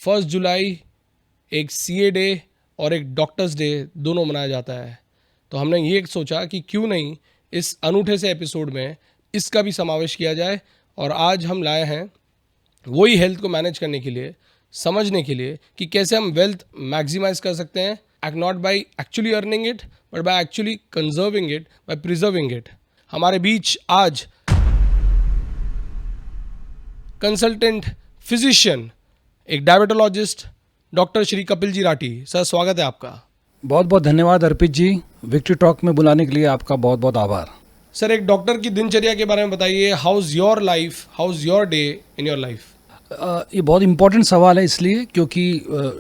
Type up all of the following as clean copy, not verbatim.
1 जुलाई एक CA day और एक डॉक्टर्स डे दोनों मनाया जाता है। तो हमने ये सोचा कि क्यों नहीं इस अनूठे से एपिसोड में इसका भी समावेश किया जाए। और आज हम लाए हैं वही हेल्थ को मैनेज करने के लिए, समझने के लिए कि कैसे हम वेल्थ मैक्सिमाइज कर सकते हैं, not by actually earning it but by actually conserving it, by preserving it. हमारे बीच आज कंसल्टेंट फिजिशियन, एक diabetologist, doctor Shri Kapil ji Rathi. Sir, स्वागत है आपका। बहुत बहुत धन्यवाद अर्पित जी, विक्ट्री टॉक में बुलाने के लिए आपका बहुत बहुत आभार। सर, एक डॉक्टर की दिनचर्या के बारे में बताइए। How is your life, how is your day in your life? ये बहुत इम्पोर्टेंट सवाल है इसलिए क्योंकि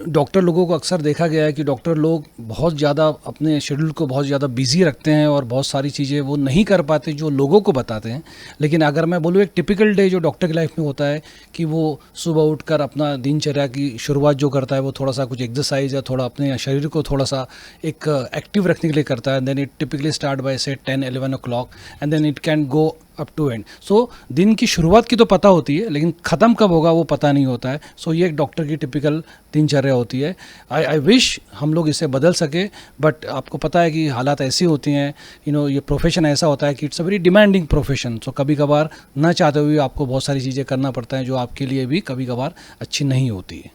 डॉक्टर लोगों को अक्सर देखा गया है कि डॉक्टर लोग बहुत ज़्यादा अपने शेड्यूल को बहुत ज़्यादा बिजी रखते हैं और बहुत सारी चीज़ें वो नहीं कर पाते जो लोगों को बताते हैं। लेकिन अगर मैं बोलूँ एक टिपिकल डे जो डॉक्टर की लाइफ में होता है कि वो सुबह उठकर अपना दिनचर्या की शुरुआत जो करता है वो थोड़ा सा कुछ एक्सरसाइज या थोड़ा अपने शरीर को थोड़ा सा एक एक्टिव रखने के लिए करता है। Then it typically start by से 10-11 o'clock and then it can go up to end. So दिन की शुरुआत की तो पता होती है लेकिन ख़त्म कब होगा वो पता नहीं होता है। सो ये एक डॉक्टर की टिपिकल दिनचर्या होती है। आई विश हम लोग इसे बदल सके, बट आपको पता है कि हालात ऐसी होती हैं, ये प्रोफेशन ऐसा होता है कि it's a very demanding profession. So कभी कभार ना चाहते हुए आपको बहुत सारी चीज़ें करना पड़ता है जो आपके लिए भी कभी कभार अच्छी नहीं होती है।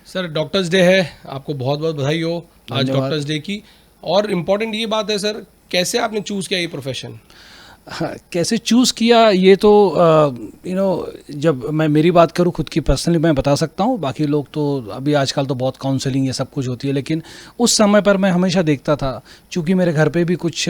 सर, डॉक्टर्स डे है, आपको बहुत बहुत बधाई हो आज डॉक्टर्स डे की। और इम्पॉर्टेंट ये बात है सर, कैसे आपने चूज़ किया ये प्रोफेशन? हाँ, कैसे चूज़ किया ये तो जब मैं मेरी बात करूँ खुद की पर्सनली मैं बता सकता हूँ। बाकी लोग तो अभी आजकल तो बहुत काउंसलिंग ये सब कुछ होती है, लेकिन उस समय पर मैं हमेशा देखता था, चूँकि मेरे घर पे भी कुछ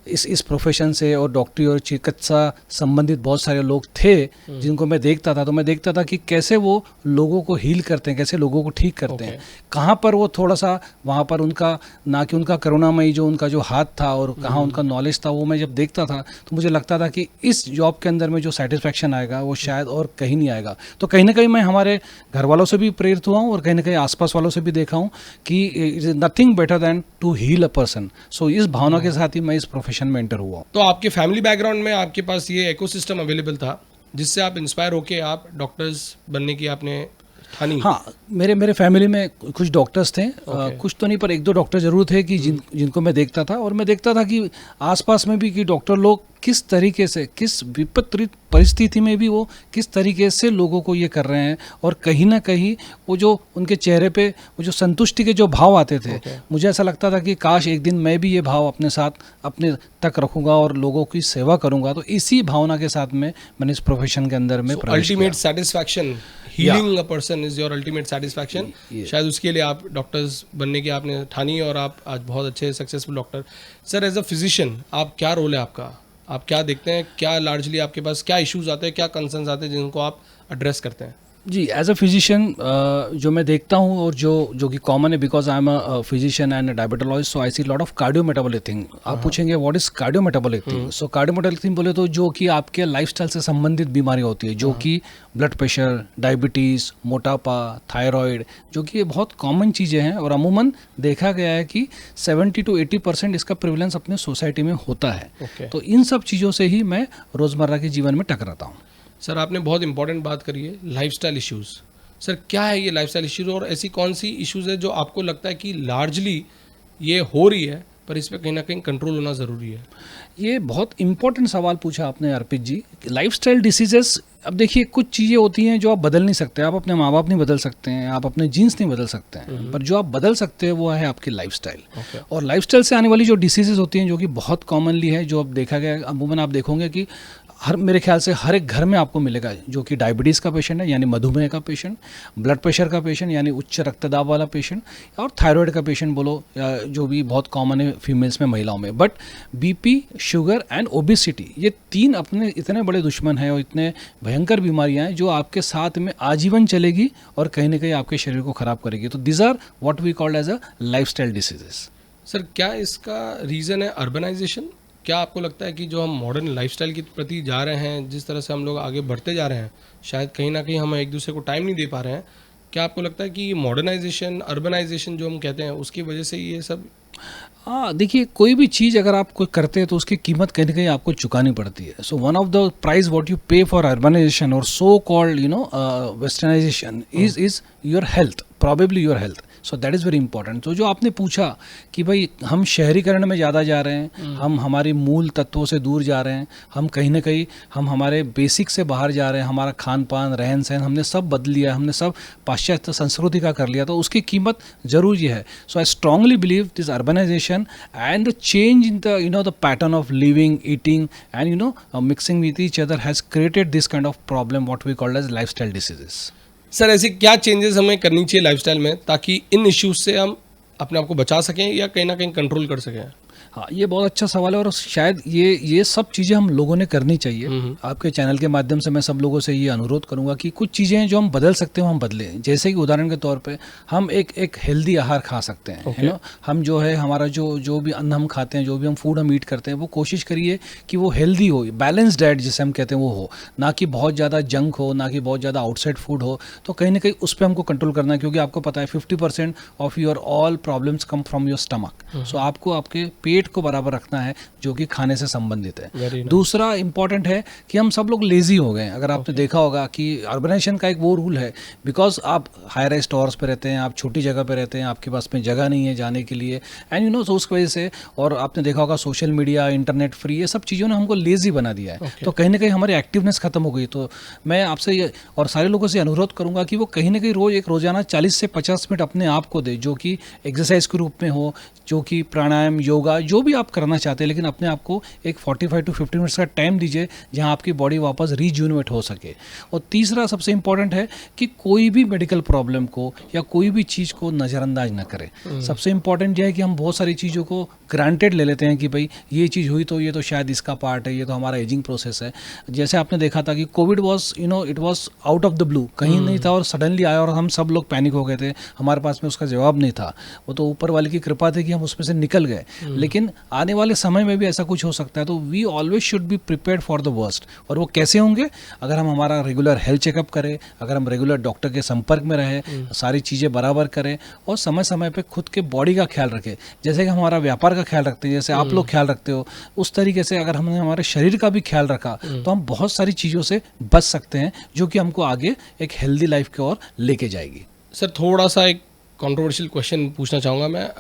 इस प्रोफेशन से और डॉक्टरी और चिकित्सा संबंधित बहुत सारे लोग थे जिनको मैं देखता था। तो मैं देखता था कि कैसे वो लोगों को हील करते हैं, कैसे लोगों को ठीक करते हैं, कहाँ पर वो थोड़ा सा वहाँ पर उनका ना कि उनका करुणामयी जो उनका जो हाथ था और कहाँ उनका नॉलेज था, वो मैं जब देखता था तो मुझे लगता था कि इस जॉब के अंदर में जो सेटिस्फैक्शन आएगा वो शायद और कहीं नहीं आएगा। तो कहीं ना कहीं मैं हमारे घर वालों से भी प्रेरित हुआ हूँ और कहीं ना कहीं आसपास वालों से भी देखा हूँ कि it is nothing better than to heal a person. So इस भावना के साथ ही मैं इस प्रोफेशन में एंटर हुआ। तो आपके फैमिली बैकग्राउंड में आपके पास ये इकोसिस्टम अवेलेबल था जिससे आप इंस्पायर होके आप डॉक्टर्स बनने की आपने ठानी? हाँ, मेरे फैमिली में कुछ डॉक्टर्स थे। कुछ तो नहीं पर 1-2 डॉक्टर जरूर थे कि जिनको मैं देखता था। और मैं देखता था कि आसपास में भी कि डॉक्टर लोग किस तरीके से, किस विपरीत परिस्थिति में भी वो किस तरीके से लोगों को ये कर रहे हैं। और कहीं ना कहीं वो जो उनके चेहरे पे वो जो संतुष्टि के जो भाव आते थे, मुझे ऐसा लगता था कि काश एक दिन मैं भी ये भाव अपने साथ अपने तक रखूंगा और लोगों की सेवा करूंगा। तो इसी भावना के साथ में मैंने इस प्रोफेशन के अंदर में प्रवेश किया। Ultimate satisfaction, healing a person is your ultimate satisfaction. शायद उसके लिए आप डॉक्टर्स बनने की आपने ठानी और आप आज बहुत अच्छे successful doctor. Sir, as a physician आप क्या रोल है आपका? आप क्या देखते हैं, क्या लार्जली आपके पास क्या इश्यूज आते हैं, क्या कंसर्न्स आते हैं जिनको आप एड्रेस करते हैं? जी, एज अ फिजिशियन जो मैं देखता हूँ और जो कि कॉमन है, because I am a physician and diabetologist, so I see lot of cardio metabolic thing. आप पूछेंगे what is cardio metabolic thing? So cardio metabolic thing बोले तो जो कि आपके लाइफस्टाइल से संबंधित बीमारियाँ होती है, जो कि ब्लड प्रेशर, डायबिटीज़, मोटापा, थायराइड, जो कि ये बहुत कॉमन चीज़ें हैं। और अमूमन देखा गया है कि 70-80% इसका प्रिवलेंस अपने सोसाइटी में होता है। तो इन सब चीज़ों से ही मैं रोज़मर्रा के जीवन में टकराता हूँ। सर, आपने बहुत इंपॉर्टेंट बात करी है, लाइफस्टाइल इश्यूज़। सर, क्या है ये लाइफस्टाइल इश्यूज़ और ऐसी कौन सी इश्यूज़ है जो आपको लगता है कि लार्जली ये हो रही है पर इस पर कहीं ना कहीं कंट्रोल होना ज़रूरी है? ये बहुत इंपॉर्टेंट सवाल पूछा आपने अर्पित जी। लाइफस्टाइल डिसीजेस, अब देखिए कुछ चीज़ें होती हैं जो आप बदल नहीं सकते। आप अपने माँ बाप नहीं बदल सकते हैं, आप अपने जीन्स नहीं बदल सकते हैं, पर जो आप बदल सकते हैं वो है आपकी लाइफस्टाइल। और लाइफस्टाइल से आने वाली जो डिसीजेस होती हैं जो कि बहुत कॉमनली है, जो अब देखा गया अमूमन आप देखोगे कि मेरे ख्याल से हर एक घर में आपको मिलेगा, जो कि डायबिटीज़ का पेशेंट है यानी मधुमेह का पेशेंट, ब्लड प्रेशर का पेशेंट यानी उच्च रक्तदाब वाला पेशेंट, और थायराइड का पेशेंट बोलो, जो भी बहुत कॉमन है फीमेल्स में, महिलाओं में। But BP, sugar and obesity, ये 3 अपने इतने बड़े दुश्मन हैं और इतने भयंकर बीमारियां हैं जो आपके साथ में आजीवन चलेगी और कहीं ना कहीं आपके शरीर को ख़राब करेगी। तो this are what we called as a lifestyle diseases. Sir, क्या इसका रीज़न है अर्बनाइजेशन? क्या आपको लगता है कि जो हम मॉडर्न लाइफस्टाइल के प्रति जा रहे हैं, जिस तरह से हम लोग आगे बढ़ते जा रहे हैं, शायद कहीं ना कहीं हम एक दूसरे को टाइम नहीं दे पा रहे हैं? क्या आपको लगता है कि मॉडर्नाइजेशन, अर्बनाइजेशन जो हम कहते हैं, उसकी वजह से ये सब हाँ, देखिए कोई भी चीज़ अगर आप कोई करते हैं तो उसकी कीमत कहीं ना कहीं आपको चुकानी पड़ती है. So one of the price what you pay for urbanization और so called westernization is your health, probably your health. So that is very important. तो जो आपने पूछा कि भाई हम शहरीकरण में ज़्यादा जा रहे हैं, हम हमारे मूल तत्वों से दूर जा रहे हैं, हम कहीं ना कहीं हम हमारे बेसिक से बाहर जा रहे हैं, हमारा खान पान रहन सहन हमने सब बदल लिया, हमने सब पाश्चात्य संस्कृति का कर लिया, तो उसकी कीमत ज़रूर ये है. So I strongly believe this urbanization and the change in the the pattern of living, eating and mixing with each other has created this kind of problem what we call as lifestyle diseases. Sir ऐसी क्या changes हमें करनी चाहिए lifestyle में ताकि इन issues से हम अपने आप को बचा सकें या कहीं ना कहीं कंट्रोल कर सकें? हाँ, ये बहुत अच्छा सवाल है और शायद ये सब चीज़ें हम लोगों ने करनी चाहिए. आपके चैनल के माध्यम से मैं सब लोगों से ये अनुरोध करूंगा कि कुछ चीज़ें हैं जो हम बदल सकते हैं, हम बदलें. जैसे कि उदाहरण के तौर पे हम एक हेल्दी आहार खा सकते हैं. Okay. हम जो है हमारा जो भी अन्न हम खाते हैं, जो भी हम फूड हम ईट करते हैं, वो कोशिश करिए कि वो हेल्दी हो, बैलेंस डाइट जिसे हम कहते हैं वो हो, ना कि बहुत ज़्यादा जंक हो, ना कि बहुत ज़्यादा आउटसाइड फूड हो. तो कहीं ना कहीं उस पर हमको कंट्रोल करना है, क्योंकि आपको पता है 50% of your all problems come from your stomach. So आपको आपके पेट को बराबर रखना है जो कि खाने से संबंधित है. दूसरा इंपॉर्टेंट है कि हम सब लोग लेजी हो गए. अगर आपने देखा होगा कि अर्बनाइजेशन का एक वो रूल है, बिकॉज आप हाई राइज टावर्स पे रहते हैं, आप छोटी जगह पे रहते हैं, आपके पास में जगह नहीं है जाने के लिए, एंड तो उसकी वजह से, और आपने देखा होगा सोशल मीडिया, इंटरनेट फ्री, ये सब चीज़ों ने हमको लेजी बना दिया है. तो कहीं ना कहीं हमारी एक्टिवनेस खत्म हो गई. तो मैं आपसे ये और सारे लोगों से अनुरोध करूंगा कि वो कहीं ना कहीं रोजाना 40 से 50 मिनट अपने आप को दे, जो कि एक्सरसाइज के रूप में हो, जो कि प्राणायाम, योगा, जो भी आप करना चाहते हैं, लेकिन अपने आप को एक 45 to 50 मिनट्स का टाइम दीजिए जहां आपकी बॉडी वापस रीजुनवेट हो सके. और तीसरा सबसे इंपॉर्टेंट है कि कोई भी मेडिकल प्रॉब्लम को या कोई भी चीज़ को नज़रअंदाज ना करें. सबसे इंपॉर्टेंट यह है कि हम बहुत सारी चीज़ों को ग्रांटेड ले लेते हैं कि भाई ये चीज़ हुई तो ये तो शायद इसका पार्ट है, ये तो हमारा एजिंग प्रोसेस है. जैसे आपने देखा था कि Covid was it was out of the blue, कहीं नहीं था और सडनली आया और हम सब लोग पैनिक हो गए थे, हमारे पास में उसका जवाब नहीं था. वो तो ऊपर वाले की कृपा थी कि हम उसमें से निकल गए. लेकिन आने वाले समय में भी ऐसा कुछ हो सकता है. तो we always should be prepared for the worst. और वो कैसे होंगे? अगर हम हमारा रेगुलर हेल्थ चेकअप करें, अगर हम रेगुलर डॉक्टर के संपर्क में रहें, सारी चीज़ें बराबर करें और समय समय पे खुद के बॉडी का ख्याल रखें. जैसे कि हम हमारा व्यापार का ख्याल रखते हैं, जैसे आप लोग ख्याल रखते हो, उस तरीके से अगर हमने हमारे शरीर का भी ख्याल रखा तो हम बहुत सारी चीज़ों से बच सकते हैं, जो कि हमको आगे एक हेल्दी लाइफ की ओर लेके जाएगी. सर थोड़ा सा एक कंट्रोवर्शियल क्वेश्चन पूछना चाहूँगा मैं.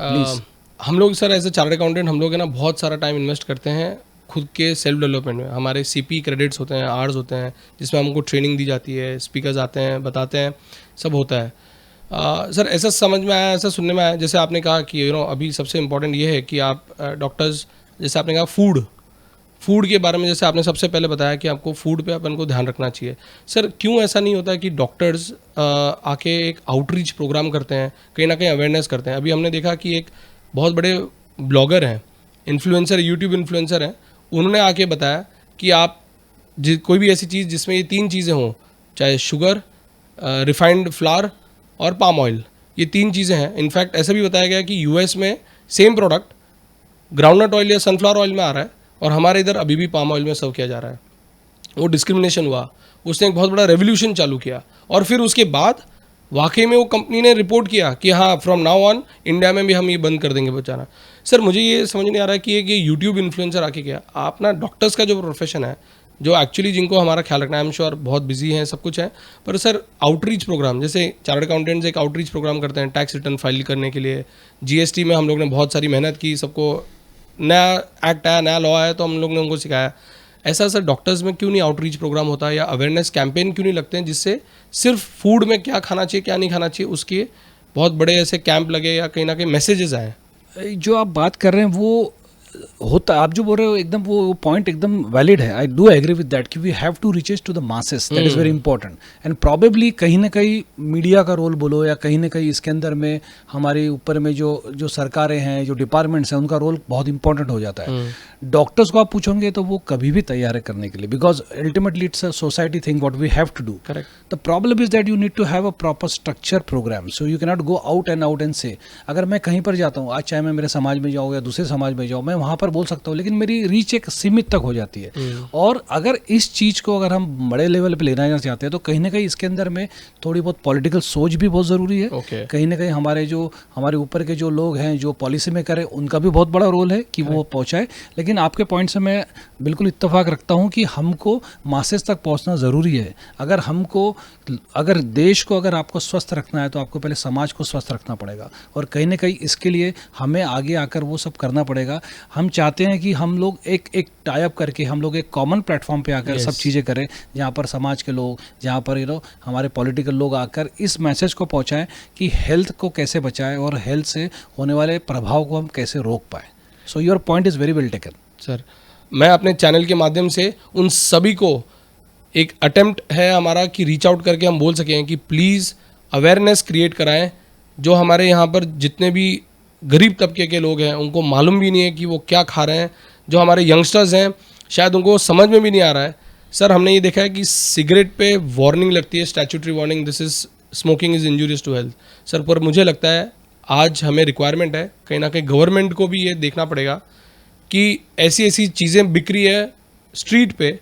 हम लोग sir as a chartered accountant हम लोग है ना बहुत सारा टाइम इन्वेस्ट करते हैं खुद के सेल्फ डेवलपमेंट में. हमारे CP क्रेडिट्स होते हैं, आवर्स होते हैं, जिसमें हमको ट्रेनिंग दी जाती है, स्पीकर्स आते हैं, बताते हैं, सब होता है. सर ऐसा समझ में आया, ऐसा सुनने में आया, जैसे आपने कहा कि अभी सबसे इम्पोर्टेंट ये है कि आप डॉक्टर्स, जैसे आपने कहा फूड के बारे में, जैसे आपने सबसे पहले बताया कि आपको फूड पे अपन को ध्यान रखना चाहिए. सर क्यों ऐसा नहीं होता है कि डॉक्टर्स आके एक आउटरीच प्रोग्राम करते हैं, कहीं ना कहीं अवेयरनेस करते हैं? अभी हमने देखा कि एक बहुत बड़े ब्लॉगर हैं, इन्फ्लुएंसर, यूट्यूब इन्फ्लुएंसर हैं, उन्होंने आके बताया कि आप कोई भी ऐसी चीज़ जिसमें ये 3 चीज़ें हों, चाहे शुगर, रिफाइंड फ्लावर और पाम ऑयल, ये 3 चीज़ें हैं. इनफैक्ट ऐसा भी बताया गया कि US में सेम प्रोडक्ट ग्राउंडनट ऑयल या सनफ्लावर ऑयल में आ रहा है और हमारे इधर अभी भी पाम ऑयल में सर्व किया जा रहा है. वो डिस्क्रिमिनेशन हुआ, उसने एक बहुत बड़ा रेवोल्यूशन चालू किया और फिर उसके बाद वाकई में वो कंपनी ने रिपोर्ट किया कि हाँ फ्रॉम नाउ ऑन इंडिया में भी हम ये बंद कर देंगे बेचारा. सर मुझे ये समझ नहीं आ रहा है कि ये यूट्यूब इन्फ्लुएंसर आके क्या, आप ना डॉक्टर्स का जो प्रोफेशन है, जो एक्चुअली जिनको हमारा ख्याल रखना है, आई एम श्योर बहुत बिजी हैं, सब कुछ है, पर सर आउटरीच प्रोग्राम, जैसे चार्टर्ड अकाउंटेंट्स एक आउटरीच प्रोग्राम करते हैं टैक्स रिटर्न फाइल करने के लिए. GST में हम लोग ने बहुत सारी मेहनत की, सबको नया एक्ट आया, नया लॉ आया, तो हम लोग ने उनको सिखाया. ऐसा सर डॉक्टर्स में क्यों नहीं आउटरीच प्रोग्राम होता है या अवेयरनेस कैंपेन क्यों नहीं लगते हैं, जिससे सिर्फ फूड में क्या खाना चाहिए क्या नहीं खाना चाहिए उसके बहुत बड़े ऐसे कैंप लगे या कहीं ना कहीं मैसेजेस आए? जो आप बात कर रहे हैं वो होता, आप जो बोल रहे हो एकदम वो पॉइंट एकदम वैलिड है. I do agree with that कि we have to reaches to the masses, that is very important. And probably कहीं ना कहीं मीडिया का रोल बोलो या कहीं ना कहीं इसके अंदर में हमारे ऊपर में जो सरकारें हैं, जो डिपार्टमेंट्स हैं, उनका रोल बहुत इंपॉर्टेंट हो जाता है. डॉक्टर्स को आप पूछोगे तो वो कभी भी तैयार है करने के लिए, because ultimately it's a society thing what we have to do. Correct. The problem is that you need to have a proper structure program, so you can not go out and say. अगर मैं कहीं पर जाता हूँ, आज चाहे मैं मेरे समाज में जाऊँ या दूसरे समाज में जाऊँ, मैं वहाँ पर बोल सकता हूँ, लेकिन मेरी रीच एक सीमित तक हो जाती है। और अगर इस चीज़ को अगर हम बड़े लेवल पे लेना चाहते हैं तो कहीं ना कहीं इसके अंदर में थोड़ी बहुत पॉलिटिकल सोच भी बहुत ज़रूरी है। कहीं ना कहीं हमारे ऊपर के जो लोग हैं, जो पॉलिसी मेकर है, उनका भी बहुत बड़ा रोल है कि वो पहुँचाए। लेकिन आपके पॉइंट से मैं बिल्कुल इत्तेफाक रखता हूँ कि हमको मासेस तक पहुँचना ज़रूरी है। अगर देश को अगर आपको स्वस्थ रखना है तो आपको पहले समाज को स्वस्थ रखना पड़ेगा, और कहीं ना कहीं इसके लिए हमें आगे आकर वो सब करना पड़ेगा। हम चाहते हैं कि हम लोग एक टाई अप करके हम लोग एक कॉमन प्लेटफॉर्म पे आकर सब चीज़ें करें, जहाँ पर समाज के लोग, जहाँ पर हमारे पॉलिटिकल लोग आकर इस मैसेज को पहुँचाएं कि हेल्थ को कैसे बचाएं और हेल्थ से होने वाले प्रभाव को हम कैसे रोक पाएँ। So your point is very well taken sir. मैं अपने चैनल के माध्यम से उन सभी को एक अटेम्प्ट है हमारा कि रीच आउट करके हम बोल सकें कि प्लीज़ अवेयरनेस क्रिएट कराएं। जो हमारे यहाँ पर जितने भी गरीब तबके के लोग हैं उनको मालूम भी नहीं है कि वो क्या खा रहे हैं। जो हमारे यंगस्टर्स हैं शायद उनको समझ में भी नहीं आ रहा है। सर, हमने ये देखा है कि सिगरेट पे वार्निंग लगती है, statutory warning, this is smoking is injurious to health. Sir, पर मुझे लगता है आज हमें रिक्वायरमेंट है, कहीं ना कहीं गवर्नमेंट को भी ये देखना पड़ेगा कि ऐसी ऐसी चीज़ें बिक रही है स्ट्रीट पे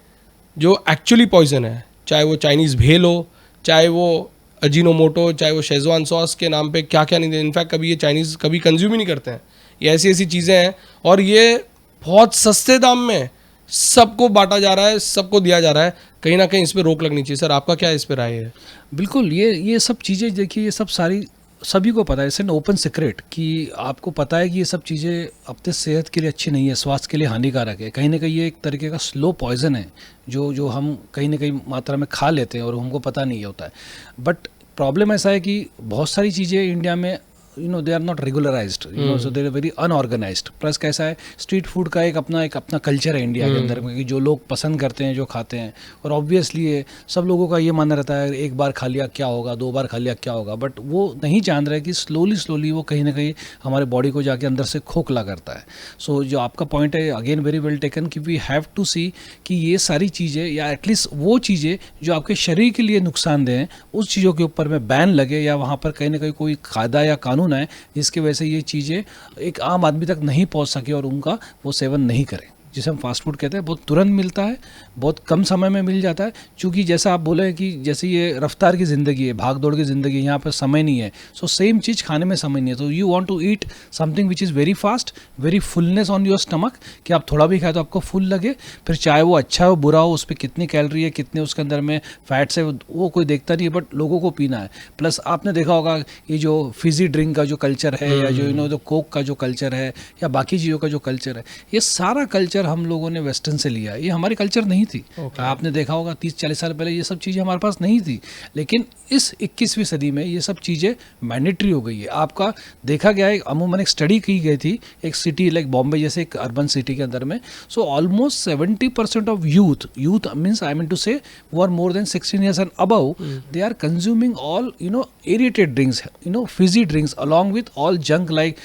जो एक्चुअली पॉइजन है, चाहे वो चाइनीज़ भेल हो, चाहे वो अजीनोमोटो, चाहे वो शेजवान सॉस के नाम पे क्या क्या नहीं दे। इनफैक्ट कभी ये चाइनीज़ कभी कंज्यूम ही नहीं करते हैं। ये ऐसी ऐसी चीज़ें हैं और ये बहुत सस्ते दाम में सबको बांटा जा रहा है, सबको दिया जा रहा है। कहीं ना कहीं इस पर रोक लगनी चाहिए। सर, आपका क्या इस पर राय है? बिल्कुल, ये सब चीज़ें देखिए, ये सब सारी सभी को पता है, इट्स एन ओपन सीक्रेट कि आपको पता है कि ये सब चीज़ें अपने सेहत के लिए अच्छी नहीं है, स्वास्थ्य के लिए हानिकारक है। कहीं ना कहीं ये एक तरीके का स्लो पॉइजन है जो हम कहीं ना कहीं मात्रा में खा लेते हैं और हमको पता नहीं होता है। बट प्रॉब्लम ऐसा है कि बहुत सारी चीज़ें इंडिया में they are not regularized, so they are very unorganized. Plus कैसा है, स्ट्रीट फूड का एक अपना कल्चर है इंडिया के अंदर में कि जो लोग पसंद करते हैं, जो खाते हैं। और ऑब्वियसली सब लोगों का ये मानना रहता है एक बार खा लिया क्या होगा, 2 बार खा लिया क्या होगा। बट वो नहीं जान रहे कि स्लोली वो कहीं ना कहीं हमारे बॉडी को जाके अंदर से खोखला करता है। सो जो आपका पॉइंट है अगेन वेरी वेल टेकन कि वी हैव टू सी कि ये सारी चीज़ें या एटलीस्ट वो चीज़ें जो आपके शरीर के लिए नुकसानदेह हैं उस चीज़ों के ऊपर में बैन लगे, या वहाँ पर कहीं ना कहीं कोई कायदा या कानून है जिसकी वजह से ये चीज़ें एक आम आदमी तक नहीं पहुंच सके और उनका वो सेवन नहीं करें। जिसे हम फास्ट फूड कहते हैं, बहुत तुरंत मिलता है, बहुत कम समय में मिल जाता है। चूँकि जैसा आप बोले कि जैसे ये रफ्तार की ज़िंदगी है, भाग दौड़ की ज़िंदगी है, यहाँ पर समय नहीं है। सो सेम चीज़ खाने में समय नहीं है। तो you want to eat something which is very fast, very fullness on your stomach, कि आप थोड़ा भी खाए तो आपको फुल लगे। फिर चाहे वो अच्छा हो बुरा हो, उस पर कितनी कैलोरी है, कितने उसके अंदर में फैट्स है, वो कोई देखता नहीं है, बट लोगों को पीना है। प्लस आपने देखा होगा ये जो फिजी ड्रिंक का जो कल्चर है, या जो जो कोक का जो कल्चर है, या बाकी चीज़ों का जो कल्चर है, ये सारा कल्चर हम लोगों ने वेस्टर्न से लिया। ये हमारी कल्चर नहीं थी। आपने देखा होगा 30-40 साल पहले ये सब चीज़ें हमारे पास नहीं थी, लेकिन इस 21वीं सदी में ये सब चीज़ें मैंडेटरी हो गई है। आपका देखा गया है, अमूमन एक स्टडी की गई थी एक सिटी लाइक बॉम्बे जैसे एक अर्बन सिटी के अंदर में। So almost 70% of youth means I mean to say वो are more than 16 years and above, they are consuming all aerated drinks, fizzy drinks along with all junk like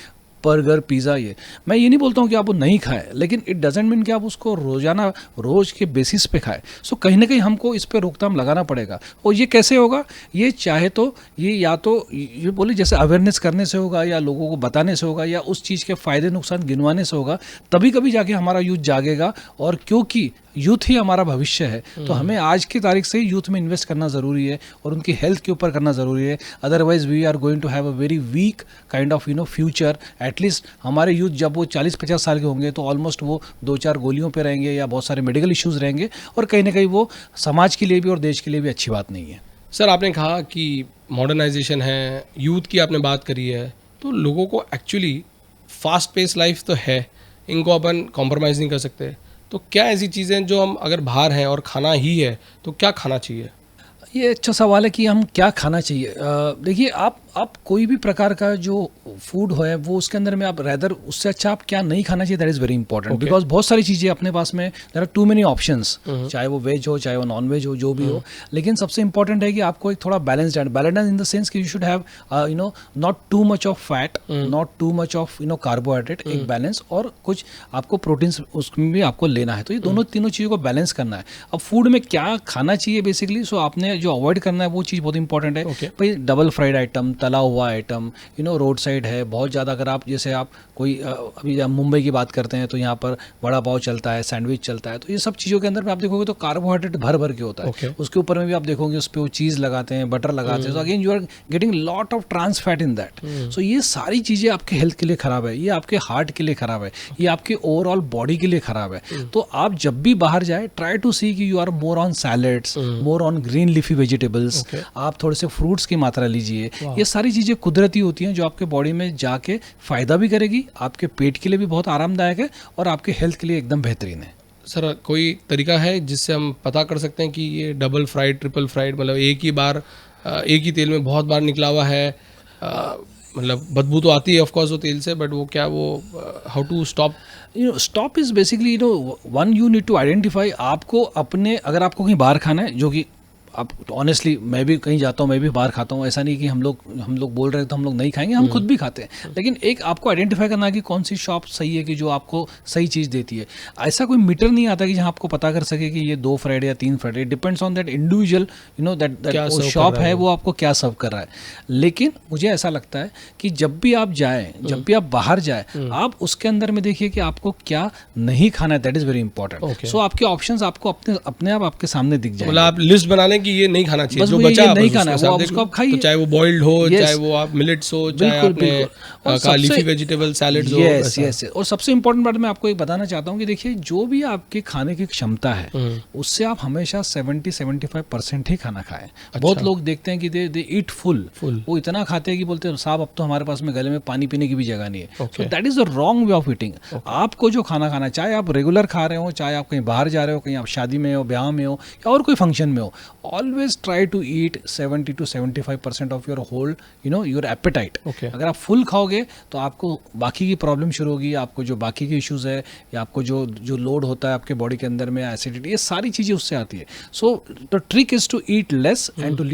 burger, pizza. ये मैं ये नहीं बोलता हूँ कि आप वो नहीं खाएं, लेकिन इट डजेंट मीन कि आप उसको रोज़ाना रोज़ के बेसिस पे खाएं। सो कहीं ना कहीं हमको इस पे रोकथाम लगाना पड़ेगा। और ये कैसे होगा? ये चाहे तो ये या तो ये बोले जैसे अवेयरनेस करने से होगा, या लोगों को बताने से होगा, या उस चीज़ के फ़ायदे नुकसान गिनवाने से होगा। तभी कभी जाके हमारा यूथ जागेगा। और क्योंकि यूथ ही हमारा भविष्य है, तो हमें आज की तारीख से ही यूथ में इन्वेस्ट करना ज़रूरी है और उनकी हेल्थ के ऊपर करना ज़रूरी है। Otherwise we are going to have a very weak kind of future. At least हमारे यूथ जब वो 40-50 साल के होंगे तो ऑलमोस्ट वो 2-4 गोलियों पे रहेंगे, या बहुत सारे मेडिकल इश्यूज़ रहेंगे, और कहीं ना कहीं वो समाज के लिए भी और देश के लिए भी अच्छी बात नहीं है। सर, आपने कहा कि मॉडर्नाइजेशन है, यूथ की आपने बात करी है, तो लोगों को एक्चुअली फास्ट पेस लाइफ तो है, इनको अपन कॉम्प्रोमाइज़ नहीं कर सकते। तो क्या ऐसी चीज़ें जो हम अगर बाहर हैं और खाना ही है तो क्या खाना चाहिए? ये अच्छा सवाल है कि हम क्या खाना चाहिए। देखिए, आप कोई भी प्रकार का जो फूड है वो उसके अंदर में आप रैदर उससे अच्छा आप क्या नहीं खाना चाहिए, that is very important. Because बहुत सारी चीज़ें अपने पास में, there are too many options, चाहे वो वेज हो चाहे वो नॉन वेज हो, जो भी हो। लेकिन सबसे इंपॉर्टेंट है कि आपको एक थोड़ा बैलेंस इन द सेंस कि you should have not too much of fat, not too much of carbohydrate, एक बैलेंस, और कुछ आपको प्रोटीन्स उसमें भी आपको लेना है। तो ये तीनों चीज़ों को बैलेंस करना है। अब फूड में क्या खाना चाहिए बेसिकली, सो आपने जो अवॉइड करना है वो चीज़ बहुत इंपॉर्टेंट है। भाई डबल फ्राइड आइटम, तला हुआ आइटम, रोड साइड है बहुत ज़्यादा। अगर आप जैसे आप कोई अभी आप मुंबई की बात करते हैं तो यहाँ पर वड़ा पाव चलता है, सैंडविच चलता है, तो ये सब चीज़ों के अंदर में आप देखोगे तो कार्बोहाइड्रेट भर भर के होता है। Okay. उसके ऊपर में भी आप देखोगे उस पर वो चीज़ लगाते हैं, बटर लगाते हैं, तो again you are getting lot of trans fat in that. So ये सारी चीज़ें आपके हेल्थ के लिए ख़राब है, ये आपके हार्ट के लिए ख़राब है, ये आपके ओवरऑल बॉडी के लिए ख़राब है। तो आप जब भी बाहर जाए ट्राई टू सी कि you are more on salads, more on green leafy vegetables, आप थोड़े से फ्रूट्स की मात्रा लीजिए। ये सारी चीज़ें कुदरती होती हैं जो आपके बॉडी में जाके फ़ायदा भी करेगी, आपके पेट के लिए भी बहुत आरामदायक है और आपके हेल्थ के लिए एकदम बेहतरीन है। सर कोई तरीका है जिससे हम पता कर सकते हैं कि ये डबल फ्राइड, ट्रिपल फ्राइड, मतलब एक ही तेल में बहुत बार निकला हुआ है, मतलब बदबू तो आती है ऑफ कोर्स वो तेल से, बट वो क्या वो how to stop? Stop is basically one you need to identify. आपको अपने, अगर आपको कहीं बाहर खाना है, जो कि आप ऑनेस्टली मैं भी कहीं जाता हूँ, मैं भी बाहर खाता हूँ, ऐसा नहीं कि हम लोग बोल रहे हैं तो हम लोग नहीं खाएंगे, हम खुद भी खाते हैं, लेकिन एक आपको आइडेंटिफाई करना है कि कौन सी शॉप सही है कि जो आपको सही चीज़ देती है। ऐसा कोई मीटर नहीं आता कि जहाँ आपको पता कर सके कि ये 2 फ्राइड या 3 fried, depends on that individual, that shop है वो आपको क्या सर्व कर रहा है। लेकिन मुझे ऐसा लगता है कि जब भी आप जाएँ, जब भी आप बाहर जाए, आप उसके अंदर में देखिए कि आपको क्या नहीं खाना है, दैट इज़ वेरी इंपॉर्टेंट। सो आपके ऑप्शंस आपको अपने आप आपके सामने दिख जाए। मतलब आप लिस्ट बना लें कि ये नहीं खाना चाहिए, बस जो वो बचा ये नहीं खाना है, वो आप उसको आप खाइए, तो चाहे वो बॉइल्ड हो, चाहे वो आप मिलेट्स हो, चाहे आपने लीफी वेजिटेबल सैलेड्स हो। यस। और सबसे इंपॉर्टेंट बात मैं आपको एक बताना चाहता हूँ कि देखिए जो भी आपके खाने की क्षमता है उससे आप हमेशा 70-75% ही खाना खाएं। बहुत लोग देखते हैं कि दे ईट फुल, वो इतना खाते हैं कि बोलते हैं साहब अब तो हमारे पास में गले में पानी पीने की भी जगह नहीं है। सो that is the wrong way of eating. आपको जो खाना खाना, चाहे आप रेगुलर खा रहे हो, चाहे आप कहीं बाहर जा रहे हो, कहीं आप शादी में हो, ब्याह में हो या और कोई फंक्शन में हो, always try to eat 70-75% of your whole your appetite. अगर आप फुल खाओगे तो आपको बाकी की प्रॉब्लम शुरू होगी, आपको जो बाकी के इश्यूज है या आपको जो लोड होता है आपके बॉडी के अंदर में, एसिडिटी, ये सारी चीज़ें उससे आती है। So the trick is to eat less and to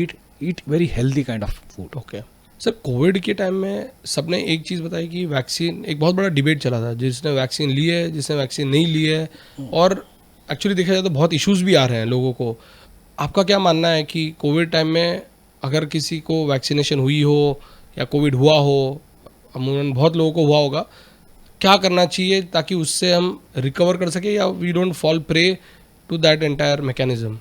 eat very healthy kind of food. Okay sir, covid के टाइम में सबने एक चीज़ बताई कि वैक्सीन, एक बहुत बड़ा डिबेट चला था, जिसने वैक्सीन ली है, जिसने वैक्सीन नहीं ली है, और एक्चुअली देखा जाए तो बहुत इश्यूज भी आ रहे हैं लोगों को। आपका क्या मानना है कि कोविड टाइम में अगर किसी को वैक्सीनेशन हुई हो या कोविड हुआ हो, अमूमन बहुत लोगों को हुआ होगा, क्या करना चाहिए ताकि उससे हम रिकवर कर सके या we don't fall prey to that entire mechanism?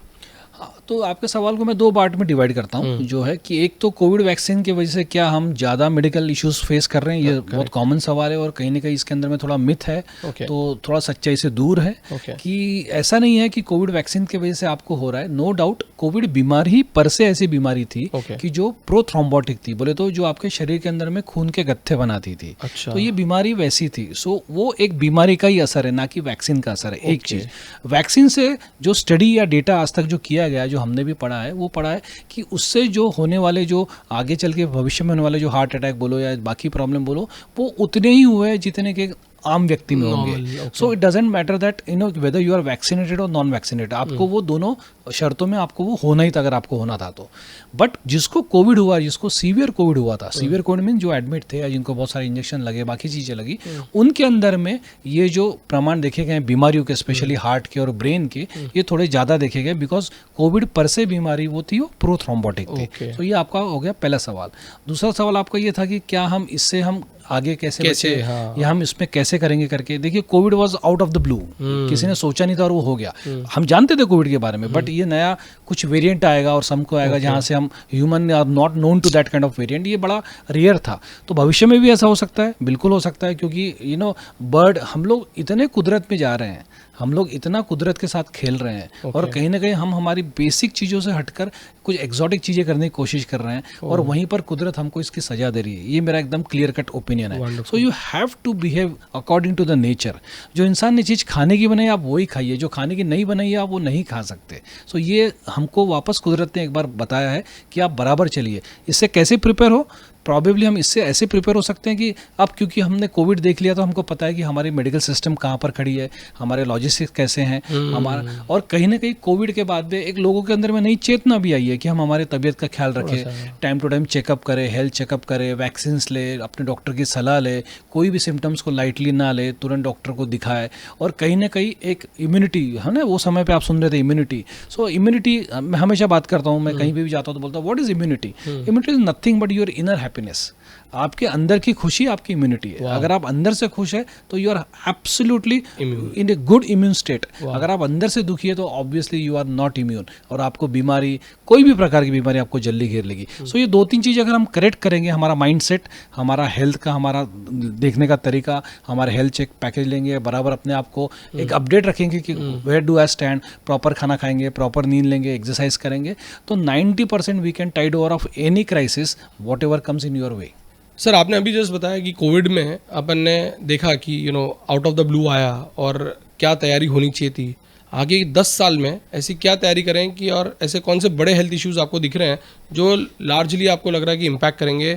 तो आपके सवाल को मैं 2 पार्ट में डिवाइड करता हूँ, जो है कि एक तो कोविड वैक्सीन की वजह से क्या हम ज़्यादा मेडिकल इश्यूज फेस कर रहे हैं, ये बहुत कॉमन सवाल है और कहीं ना कहीं इसके अंदर में थोड़ा मिथ है, तो थोड़ा सच्चाई से दूर है कि ऐसा नहीं है कि कोविड वैक्सीन की वजह से आपको हो रहा है। नो डाउट कोविड बीमारी ही पर से ऐसी बीमारी थी कि जो प्रोथ्रोम्बोटिक थी, बोले तो जो आपके शरीर के अंदर में खून के गत्थे बनाती थी। तो ये बीमारी वैसी थी। सो वो एक बीमारी का ही असर है, ना कि वैक्सीन का असर है। एक चीज़, वैक्सीन से जो स्टडी या डेटा आज तक जो किया गया, जो हमने भी पढ़ा है, वो पढ़ा है कि उससे जो होने वाले, जो आगे चल के भविष्य में होने वाले जो हार्ट अटैक बोलो या बाकी प्रॉब्लम बोलो, वो उतने ही हुए हैं जितने के आम व्यक्ति में होंगे। So it doesn't matter that whether you are vaccinated और नॉन वैक्सीनेटेड, आपको वो दोनों शर्तों में आपको वो होना ही था अगर आपको होना था तो। बट जिसको कोविड हुआ, जिसको सीवियर कोविड हुआ था, सीवियर कोविड मीन जो एडमिट थे या जिनको बहुत सारे इंजेक्शन लगे, बाकी चीज़ें लगी, उनके अंदर में ये जो प्रमाण देखे गए बीमारियों के, स्पेशली हार्ट के और ब्रेन के, ये थोड़े ज़्यादा देखे गए बिकॉज कोविड पर से बीमारी वो थी, वो प्रोथ्रोम्बोटिक थी। तो ये आपका हो गया पहला सवाल। दूसरा सवाल आपका ये था कि क्या हम इससे हम आगे कैसे बचे, या हम इसमें कैसे करेंगे करके। देखिए Covid was out of the blue, किसी ने सोचा नहीं था और वो हो गया। हम जानते थे कोविड के बारे में, बट ये नया कुछ वेरिएंट आएगा और सबको आएगा जहाँ से हम human are not known to that kind of variant, ये बड़ा रेयर था। तो भविष्य में भी ऐसा हो सकता है, बिल्कुल हो सकता है, क्योंकि बर्ड, हम लोग इतने कुदरत में जा रहे हैं, हम लोग इतना कुदरत के साथ खेल रहे हैं और कहीं ना कहीं हम हमारी बेसिक चीज़ों से हटकर कुछ एक्सोटिक चीज़ें करने की कोशिश कर रहे हैं और वहीं पर कुदरत हमको इसकी सजा दे रही है। ये मेरा एकदम क्लियर कट ओपिनियन है। So you have to behave according to the nature. जो इंसान ने चीज़ खाने की बनाई आप वही खाइए, जो खाने की नहीं बनाई है आप वो नहीं खा सकते। सो ये हमको वापस कुदरत ने एक बार बताया है कि आप बराबर चलिए। इससे कैसे प्रिपेयर हो, प्रॉबेबली हम इससे ऐसे प्रिपेयर हो सकते हैं कि अब क्योंकि हमने कोविड देख लिया तो हमको पता है कि हमारी मेडिकल सिस्टम कहाँ पर खड़ी है, हमारे लॉजिस्टिक्स कैसे हैं हमारा, और कहीं ना कहीं कोविड के बाद में एक लोगों के अंदर में नई चेतना भी आई है कि हम हमारे तबीयत का ख्याल रखें, टाइम टू टाइम चेकअप करें, हेल्थ चेकअप करें, वैक्सीन ले, अपने डॉक्टर की सलाह ले, कोई भी सिम्टम्स को लाइटली ना ले, तुरंत डॉक्टर को दिखाए। और कहीं ना कहीं एक इम्यूनिटी है ना, वो समय पर आप सुन रहे थे इम्यूनिटी। सो इम्यूनिटी मैं हमेशा बात करता हूँ, मैं कहीं भी जाता हूँ तो बोलता हूँ what is immunity. Immunity is nothing but your inner happiness, आपके अंदर की खुशी आपकी इम्यूनिटी है। अगर आप अंदर से खुश है तो you are absolutely in a good immune state. अगर आप अंदर से दुखी है तो obviously you are not immune, और आपको बीमारी, कोई भी प्रकार की बीमारी आपको जल्दी घेर लेगी। सो ये 2-3 चीज़ अगर हम करेक्ट करेंगे, हमारा माइंडसेट, हमारा हेल्थ का, हमारा देखने का तरीका, हमारा हेल्थ चेक पैकेज लेंगे, बराबर अपने आप को एक अपडेट रखेंगे कि where do I stand, proper खाना खाएंगे, प्रॉपर नींद लेंगे, एक्सरसाइज करेंगे, तो 90% we can tide over of any crisis whatever comes in your way. Sir आपने अभी जस्ट बताया कि कोविड में अपन ने देखा कि आउट ऑफ द ब्लू आया और क्या तैयारी होनी चाहिए थी। आगे 10 साल में ऐसी क्या तैयारी करें कि, और ऐसे कौन से बड़े हेल्थ इश्यूज आपको दिख रहे हैं जो लार्जली आपको लग रहा है कि इम्पैक्ट करेंगे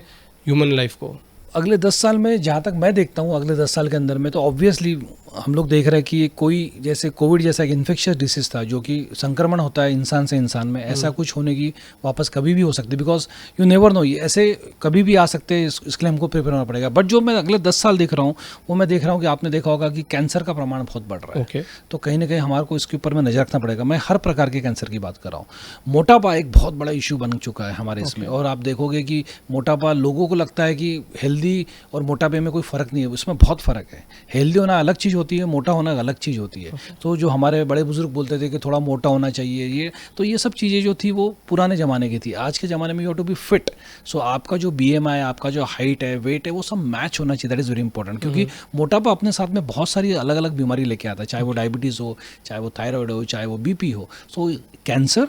ह्यूमन लाइफ को? अगले 10 साल में जहाँ तक मैं देखता हूँ, अगले 10 साल के अंदर में तो ऑब्वियसली हम लोग देख रहे हैं कि कोई जैसे कोविड जैसा एक इन्फेक्शियस डिसीज था जो कि संक्रमण होता है इंसान से इंसान में, ऐसा कुछ होने की वापस कभी भी हो सकती है, बिकॉज यू नेवर नो, ये ऐसे कभी भी आ सकते हैं, इसके लिए हमको प्रिपेयर होना पड़ेगा। बट जो मैं अगले 10 साल देख रहा हूँ वो मैं देख रहा हूँ कि आपने देखा होगा कि कैंसर का प्रमाण बहुत बढ़ रहा है। Okay. तो कहीं ना कहीं हमारे को इसके ऊपर में नजर रखना पड़ेगा। मैं हर प्रकार के कैंसर की बात कर रहा हूँ। मोटापा एक बहुत बड़ा इशू बन चुका है हमारे इसमें, और आप देखोगे कि मोटापा, लोगों को लगता है कि हेल्दी और मोटापे में कोई फ़र्क नहीं है, उसमें बहुत फ़र्क है। हेल्दी होना अलग चीज़ होती है, मोटा होना अलग चीज़ होती है। तो जो हमारे बड़े बुजुर्ग बोलते थे कि थोड़ा मोटा होना चाहिए, ये सब चीज़ें जो थी वो पुराने ज़माने की थी। आज के ज़माने में you have to be fit. So आपका जो BMI, आपका जो हाइट है, वेट है, वो सब मैच होना चाहिए। दैट इज़ वेरी इंपॉर्टेंट, क्योंकि मोटापा अपने साथ में बहुत सारी अलग अलग बीमारी लेके आता है, चाहे वो डायबिटीज़ हो, चाहे वो थायराइड हो, चाहे वो BP हो। सो कैंसर,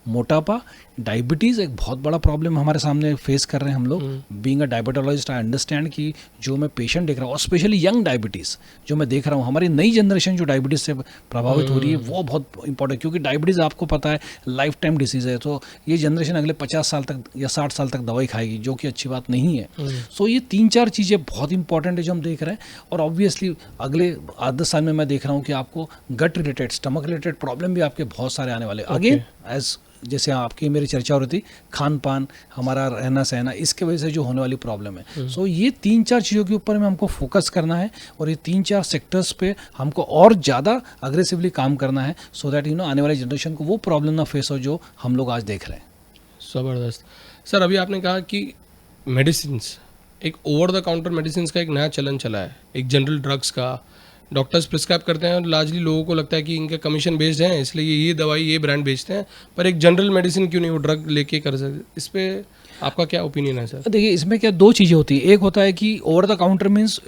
मोटापा, डायबिटीज़ एक बहुत बड़ा प्रॉब्लम हमारे सामने फेस कर रहे हैं हम लोग। Being a diabetologist I understand कि जो मैं पेशेंट देख रहा हूँ, और स्पेशली यंग डायबिटीज़ जो मैं देख रहा हूँ, हमारी नई जनरेशन जो डायबिटीज़ से प्रभावित हो रही है, वो बहुत इंपॉर्टेंट, क्योंकि डायबिटीज़ आपको पता है लाइफ टाइम डिसीज़ है। तो ये जनरेशन अगले 50 साल तक या 60 साल तक दवाई खाएगी, जो कि अच्छी बात नहीं है। सो ये 3-4 चीज़ें बहुत इंपॉर्टेंट है जो हम देख रहे हैं। और ऑब्वियसली अगले 8-10 साल में मैं देख रहा हूँ कि आपको गट रिलेटेड, स्टमक रिलेटेड प्रॉब्लम भी आपके बहुत सारे आने वाले। अगेन एज जैसे आपकी मेरी चर्चा हो रही थी, खान पान, हमारा रहना सहना, इसके वजह से जो होने वाली प्रॉब्लम है। सो ये 3-4 चीज़ों के ऊपर में हमको फोकस करना है, और ये 3-4 सेक्टर्स पे हमको और ज़्यादा अग्रेसिवली काम करना है, सो दैट आने वाली जनरेशन को वो प्रॉब्लम ना फेस हो जो हम लोग आज देख रहे हैं। ज़बरदस्त। सर अभी आपने कहा कि मेडिसिन्स, एक ओवर द काउंटर मेडिसिन्स का एक नया चलन चला है, एक जनरल ड्रग्स का डॉक्टर्स प्रिस्क्राइब करते हैं, और लार्जली लोगों को लगता है कि इनके कमीशन बेस्ड हैं इसलिए ये दवाई, ये ब्रांड बेचते हैं, पर एक जनरल मेडिसिन क्यों नहीं वो ड्रग लेके कर सकते? इस पे आपका क्या ओपिनियन है सर? देखिए, इसमें क्या 2 चीज़ें होती हैं। एक होता है कि ओवर द काउंटर मीन्स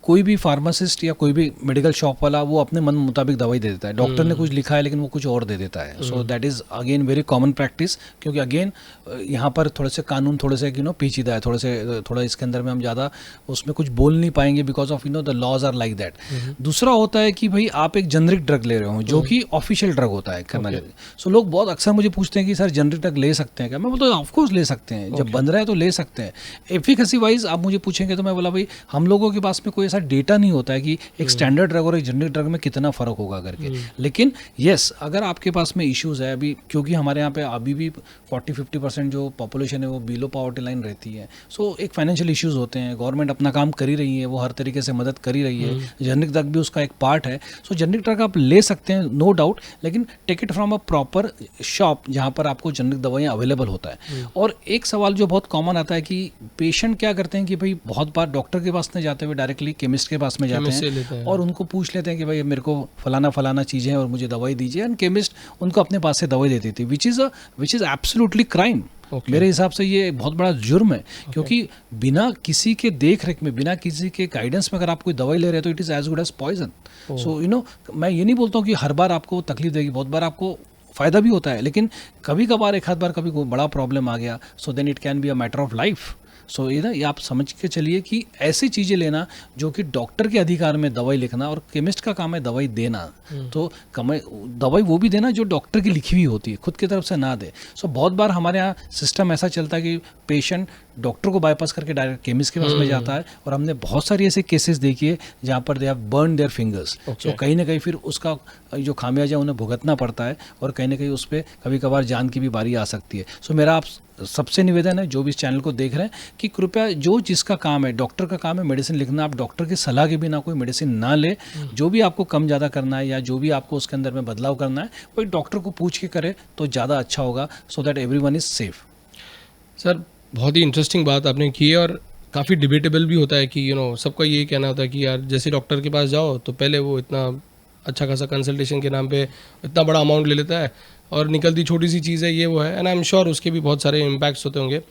कोई भी फार्मासिस्ट या कोई भी मेडिकल शॉप वाला वो अपने मन मुताबिक दवाई दे देता है। डॉक्टर ने कुछ लिखा है लेकिन वो कुछ और दे देता है। सो that is again very common practice, क्योंकि अगेन यहाँ पर थोड़े से कानून थोड़े से पेचीदा है, थोड़ा इसके अंदर में हम ज़्यादा उसमें कुछ बोल नहीं पाएंगे, because of the laws are like that. दूसरा होता है कि भाई आप एक जेनरिक ड्रग ले रहे हो जो कि ऑफिशियल ड्रग होता है करना चाहिए। सो लोग बहुत अक्सर मुझे पूछते हैं कि सर जेनरिक ड्रग ले सकते हैं क्या? मैं बोलता हूँ ऑफकोर्स ले सकते हैं, जब बन रहा है तो ले सकते हैं। एफिकेसी वाइज आप मुझे पूछेंगे तो मैं बोला भाई हम लोगों के पास में कोई ऐसा डेटा नहीं होता है कि एक स्टैंडर्ड ड्रग और एक जेनरिक ड्रग में कितना फ़र्क होगा करके। लेकिन येस, अगर आपके पास में इश्यूज़ है अभी, क्योंकि हमारे यहाँ पे अभी भी 40-50% जो पॉपुलेशन है वो बिलो पॉवर्टी लाइन रहती है। सो एक फाइनेंशियल इश्यूज़ होते हैं, गवर्नमेंट अपना काम कर ही रही है, वो हर तरीके से मदद कर ही रही है, जेनरिक ड्रग भी उसका एक पार्ट है। सो जेनरिक ड्रग आप ले सकते हैं, नो डाउट, लेकिन take it from a proper shop जहाँ पर आपको जेनरिक दवाइयाँ अवेलेबल होता है। और एक सवाल जो बहुत कॉमन आता है कि पेशेंट क्या करते हैं कि भाई बहुत बार डॉक्टर के पास नहीं जाते हुए डायरेक्टली केमिस्ट के पास में जाते हैं और उनको पूछ लेते हैं कि भाई मेरे को फलाना चीज़ें और मुझे दवाई दीजिए, एंड केमिस्ट उनको अपने पास से दवाई देती थी, विच इज़ एब्सोल्युटली क्राइम। मेरे हिसाब से ये बहुत बड़ा जुर्म है, क्योंकि बिना किसी के देख रेख में, बिना किसी के गाइडेंस में अगर आप कोई दवाई ले रहे हैं तो it is as good as poison. So मैं ये नहीं बोलता हूँ कि हर बार आपको तकलीफ देगी, बहुत बार आपको फ़ायदा भी होता है, लेकिन कभी कभार एक आध बार कभी कोई बड़ा प्रॉब्लम आ गया, so then it can be a matter of life. So ये आप समझ के चलिए कि ऐसी चीज़ें लेना जो कि डॉक्टर के अधिकार में दवाई लिखना, और केमिस्ट का काम है दवाई देना, तो दवाई वो भी देना जो डॉक्टर की लिखी हुई होती है, खुद की तरफ से ना दे। सो बहुत बार हमारे यहाँ सिस्टम ऐसा चलता है कि पेशेंट डॉक्टर को बाईपास करके डायरेक्ट केमिस्ट के पास में जाता है, और हमने बहुत सारी ऐसे केसेस देखी है जहाँ पर they have burn their fingers. So कहीं ना कहीं फिर उसका जो खामियाजा उन्हें भुगतना पड़ता है, और कहीं ना कहीं उस पर कभी कभार जान की भी बारी आ सकती है। सो मेरा आप सबसे निवेदन है, जो भी इस चैनल को देख रहे हैं, कि कृपया जो जिसका काम है, डॉक्टर का काम है मेडिसिन लिखना, आप डॉक्टर की सलाह के बिना कोई मेडिसिन ना ले। जो भी आपको कम ज़्यादा करना है या जो भी आपको उसके अंदर में बदलाव करना है, वही डॉक्टर को पूछ के करे तो ज़्यादा अच्छा होगा, so that everyone is safe. Sir बहुत ही इंटरेस्टिंग बात आपने की है और काफ़ी डिबेटेबल भी होता है कि सबका यही कहना होता है कि यार जैसे डॉक्टर के पास जाओ तो पहले वो इतना अच्छा खासा कंसल्टेशन के नाम पे इतना बड़ा अमाउंट ले लेता है और निकलती छोटी सी चीज़ है ये वो है, एंड आई एम श्योर उसके भी बहुत सारे इम्पैक्ट्स होते होंगे।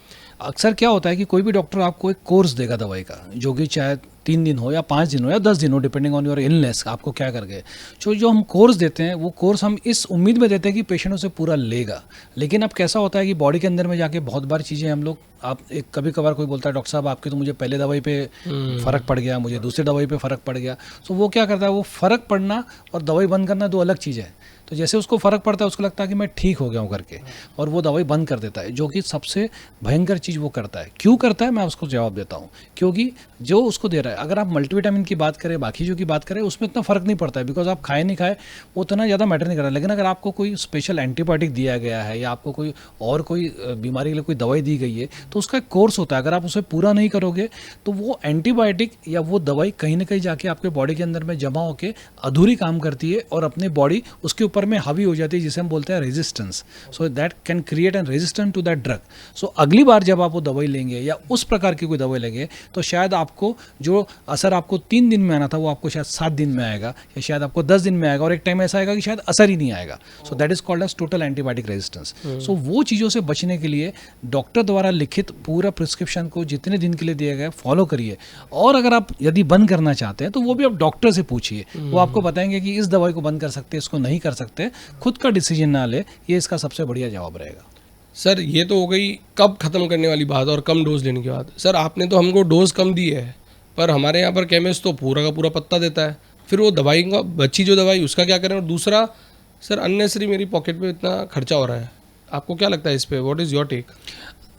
अक्सर क्या होता है कि कोई भी डॉक्टर आपको एक कोर्स देगा दवाई का, जो कि चाहे 3 दिन हो या 5 दिन हो या 10 दिन हो, डिपेंडिंग ऑन योर इलनेस, आपको क्या कर गए। जो हम कोर्स देते हैं वो कोर्स हम इस उम्मीद में देते हैं कि पेशेंट उसे पूरा लेगा, लेकिन अब कैसा होता है कि बॉडी के अंदर में जाके बहुत बार चीज़ें हम लोग, आप एक कभी कभार कोई बोलता है डॉक्टर साहब आपके तो मुझे पहले दवाई पे फ़र्क पड़ गया, मुझे दूसरी दवाई पे फ़र्क पड़ गया। तो वो क्या करता है, वो फ़र्क पड़ना और दवाई बंद करना दो अलग चीज़ है। तो जैसे उसको फ़र्क पड़ता है उसको लगता है कि मैं ठीक हो गया हूँ करके, और वो दवाई बंद कर देता है, जो कि सबसे भयंकर चीज़ वो करता है। क्यों करता है, मैं उसको जवाब देता हूँ। क्योंकि जो उसको दे रहा है, अगर आप मल्टीविटामिन की बात करें, बाकी जो की बात करें, उसमें इतना फ़र्क नहीं पड़ता है, बिकॉज आप खाए नहीं खाए वो उतना ज़्यादा मैटर नहीं कर रहा। लेकिन अगर आपको कोई स्पेशल एंटीबायोटिक दिया गया है या आपको कोई और कोई बीमारी के लिए कोई दवाई दी गई है, तो उसका एक कोर्स होता है। अगर आप उसे पूरा नहीं करोगे तो वो एंटीबायोटिक या वो दवाई कहीं ना कहीं जाके आपके बॉडी के अंदर में जमा होकर अधूरी काम करती है और अपनी बॉडी उसके ऊपर में हावी हो जाती है, जिसे हम बोलते हैं resistance. So that can create an resistance to that drug. So अगली बार जब आप वो दवाई लेंगे या उस प्रकार की कोई दवाई लेंगे तो शायद आपको जो असर आपको 3 दिन में आना था वो आपको शायद 7 दिन में आएगा, या शायद आपको 10 दिन में आएगा, और एक टाइम ऐसा आएगा कि शायद असर ही नहीं आएगा। So that is called as total antibiotic resistance. So वो चीज़ों से बचने के लिए डॉक्टर द्वारा लिखित पूरा प्रिस्क्रिप्शन को जितने दिन के लिए दिया गया फॉलो करिए। और अगर आप यदि बंद करना चाहते हैं तो वो भी आप डॉक्टर से पूछिए, वो आपको बताएंगे कि इस दवाई को बंद कर सकते हैं, इसको नहीं कर सकते। खुद का डिसीजन ना ले, ये इसका सबसे बढ़िया जवाब रहेगा। सर ये तो हो गई कब ख़त्म करने वाली बात और कम डोज लेने की बात। सर आपने तो हमको डोज कम दी है, पर हमारे यहाँ पर केमिस्ट तो पूरा का पूरा पत्ता देता है, फिर वो दवाई का बची जो दवाई उसका क्या करें। और दूसरा सर अननेसरी मेरी पॉकेट में इतना खर्चा हो रहा है, आपको क्या लगता है इस पर, व्हाट इज़ योर टेक?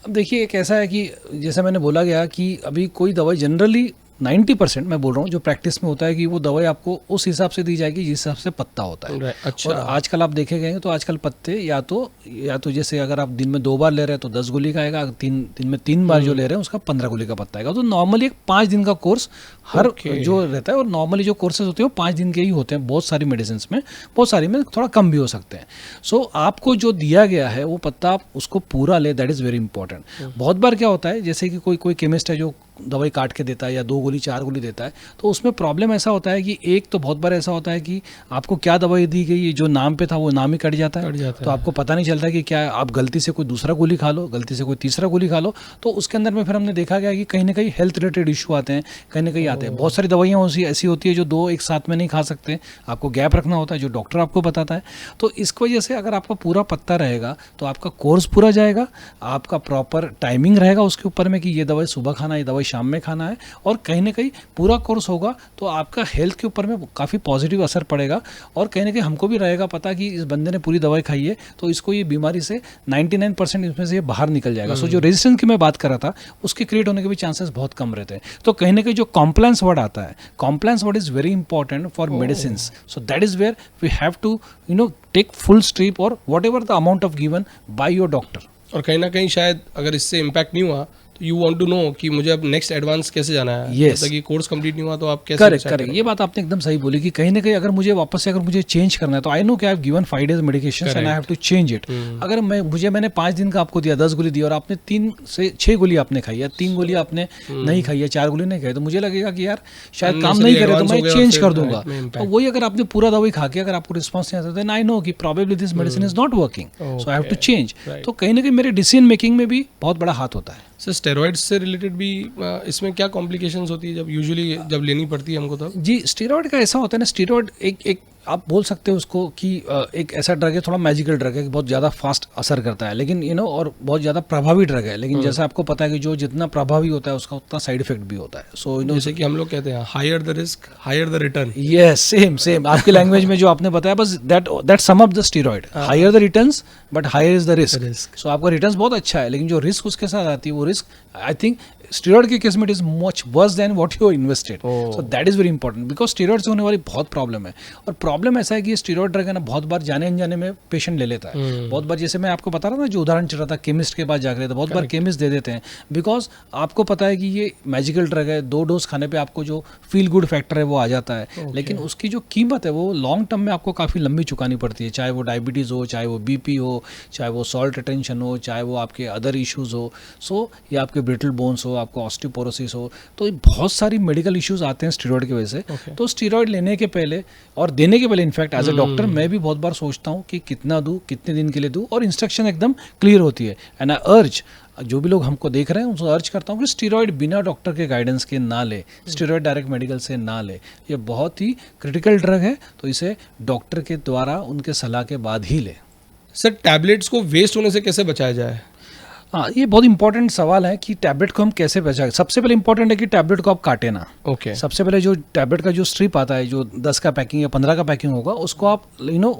अब देखिए, एक ऐसा है कि जैसे मैंने बोला गया कि अभी कोई दवाई जनरली 90% मैं बोल रहा हूँ जो प्रैक्टिस में होता है कि वो दवाई आपको उस हिसाब से दी जाएगी जिस हिसाब से पत्ता होता है। अच्छा। और आजकल आप देखे गए तो आजकल पत्ते या तो जैसे अगर आप दिन में 2 बार ले रहे हैं तो 10 गोली का आएगा, दिन में 3 बार जो ले रहे हैं उसका 15 गोली का पत्ता आएगा। तो नॉर्मली एक 5 दिन का कोर्स हर जो रहता है, और नॉर्मली जो कोर्सेज होते हैं वो 5 दिन के ही होते हैं। बहुत सारी मेडिसिन में, बहुत सारी में थोड़ा कम भी हो सकते हैं। सो आपको जो दिया गया है वो पत्ता आप उसको पूरा ले, दैट इज़ वेरी इंपॉर्टेंट। बहुत बार क्या होता है, जैसे कि कोई केमिस्ट है जो दवाई काट के देता है या 2 गोली 4 गोली देता है, तो उसमें प्रॉब्लम ऐसा होता है कि एक तो बहुत बार ऐसा होता है कि आपको क्या दवाई दी गई, जो नाम पे था वो नाम ही कट जाता है, तो आपको पता नहीं चलता कि क्या आप गलती से कोई दूसरा गोली खा लो, गलती से कोई तीसरा गोली खा लो, तो उसके अंदर में फिर हमने देखा गया कि कहीं ना कहीं हेल्थ रिलेटेड इशू आते हैं, कहीं ना कहीं आते हैं। बहुत सारी दवाइयाँ ऐसी होती है जो 2 एक साथ में नहीं खा सकते, आपको गैप रखना होता है जो डॉक्टर आपको बताता है। तो इस वजह से अगर आपका पूरा पत्ता रहेगा तो आपका कोर्स पूरा जाएगा, आपका प्रॉपर टाइमिंग रहेगा उसके ऊपर में कि ये दवाई सुबह खाना है, ये दवाई शाम में खाना है, और कहीं ना कहीं पूरा कोर्स होगा तो आपका हेल्थ के ऊपर में काफ़ी पॉजिटिव असर पड़ेगा। और कहीं ना कहीं हमको भी रहेगा पता कि इस बंदे ने पूरी दवाई खाई है तो इसको ये बीमारी से 99% इसमें से ये बाहर निकल जाएगा। सो जो रेजिस्टेंस की मैं बात कर रहा था उसके क्रिएट होने के भी चांसेस बहुत कम रहते हैं। तो कहीं ना कहीं जो कॉम्प्लायंस वर्ड आता है, compliance word is very important for medicine. So that is where we have to take full strip or whatever the amount of given by your doctor. और कहीं ना कहीं शायद अगर इससे इम्पैक्ट नहीं हुआ तो यू वांट टू नो कि मुझे अब नेक्स्ट एडवांस कैसे जाना है। Yes. मतलब कि कोर्स कंप्लीट नहीं हुआ तो आप कैसे करेक्ट, ये बात आपने एकदम सही बोली कि कहीं ना कहीं अगर मुझे वापस से अगर मुझे चेंज करना है तो आई नो कि I have given 5 days medication and I have to change it. अगर मैंने 5 दिन का आपको दिया, 10 गोली दी और आपने 3 से 6 गोली आपने खाई या 3 गोली आपने नहीं खाई या 4 गोली नहीं खाई, तो मुझे लगेगा कि यार शायद काम नहीं करे तो मैं चेंज कर दूंगा। तो वही अगर आपने पूरा दवाई खा के अगर आपको रिस्पॉन्स नहीं आता देन आई नो कि probably this medicine is not working, so I have to change. तो कहीं ना कहीं मेरे डिसीजन मेकिंग में भी बहुत बड़ा हाथ होता है। सर स्टेरॉइड्स से रिलेटेड भी इसमें क्या कॉम्प्लिकेशंस होती है जब लेनी पड़ती है हमको तब? जी, स्टेरॉइड का ऐसा होता है ना, स्टेरॉइड एक आप बोल सकते हो उसको कि एक ऐसा ड्रग है, थोड़ा मैजिकल ड्रग है कि बहुत ज़्यादा फास्ट असर करता है, लेकिन और बहुत ज़्यादा प्रभावी ड्रग है। लेकिन जैसा आपको पता है कि जो जितना प्रभावी होता है उसका उतना साइड इफेक्ट भी होता है। सो जैसे कि हम लोग कहते हैं higher the risk higher the return. Yes, same आपकी लैंग्वेज में जो आपने बताया, बस that sum up the steroid. Higher the returns but higher is the risk. So आपका रिटर्न्स बहुत अच्छा है, लेकिन जो रिस्क उसके साथ आती है वो रिस्क आई थिंक स्टेरॉइड के केस में it is much worse than what you invested, Oh. So that is very important because steroid से होने वाली बहुत प्रॉब्लम है। और प्रॉब्लम ऐसा है कि ये स्टेरॉइड ड्रग है ना, बहुत बार जाने अनजाने में पेशेंट ले लेता है। बहुत बार जैसे मैं आपको बता रहा था ना, जो उदाहरण चल रहा था केमिस्ट के पास जा रहे थे, बहुत बार केमिस्ट दे देते हैं बिकॉज आपको पता है कि ये मैजिकल ड्रग है, 2 डोज खाने पे आपको जो फील गुड फैक्टर है वो आ जाता है, लेकिन उसकी जो कीमत है वो लॉन्ग टर्म में आपको काफ़ी लंबी चुकानी पड़ती है, चाहे वो डायबिटीज़ हो, चाहे वो बीपी हो, चाहे वो सॉल्ट रिटेंशन हो, चाहे वो आपके अदर इश्यूज़ हो, सो ये आपके ब्रिटल बोन्स हो, आपको ऑस्टियोपोरोसिस हो, तो बहुत सारी मेडिकल इश्यूज़ आते हैं स्टेरॉइड की वजह से। तो स्टेरॉइड लेने के पहले और देने के पहले इनफैक्ट एज अ डॉक्टर मैं भी बहुत बार सोचता हूँ कि कितना दूँ, कितने दिन के लिए दूँ, और इंस्ट्रक्शन एकदम क्लियर होती है। एंड आई अर्ज जो भी लोग हमको देख रहे हैं उनको अर्ज करता हूँ कि स्टेरॉइड बिना डॉक्टर के गाइडेंस के ना ले, स्टेरॉइड डायरेक्ट मेडिकल से ना ले। ये बहुत ही क्रिटिकल ड्रग है, तो इसे डॉक्टर के द्वारा उनके सलाह के बाद ही ले। सर टैबलेट्स को वेस्ट होने से कैसे बचाया जाए? हाँ, ये बहुत इंपॉर्टेंट सवाल है कि टैबलेट को हम कैसे बचाएं। सबसे पहले इंपॉर्टेंट है कि टैबलेट को आप काटे ना। ओके। सबसे पहले जो टैबलेट का जो स्ट्रिप आता है, जो 10 का पैकिंग या 15 का पैकिंग होगा, उसको आप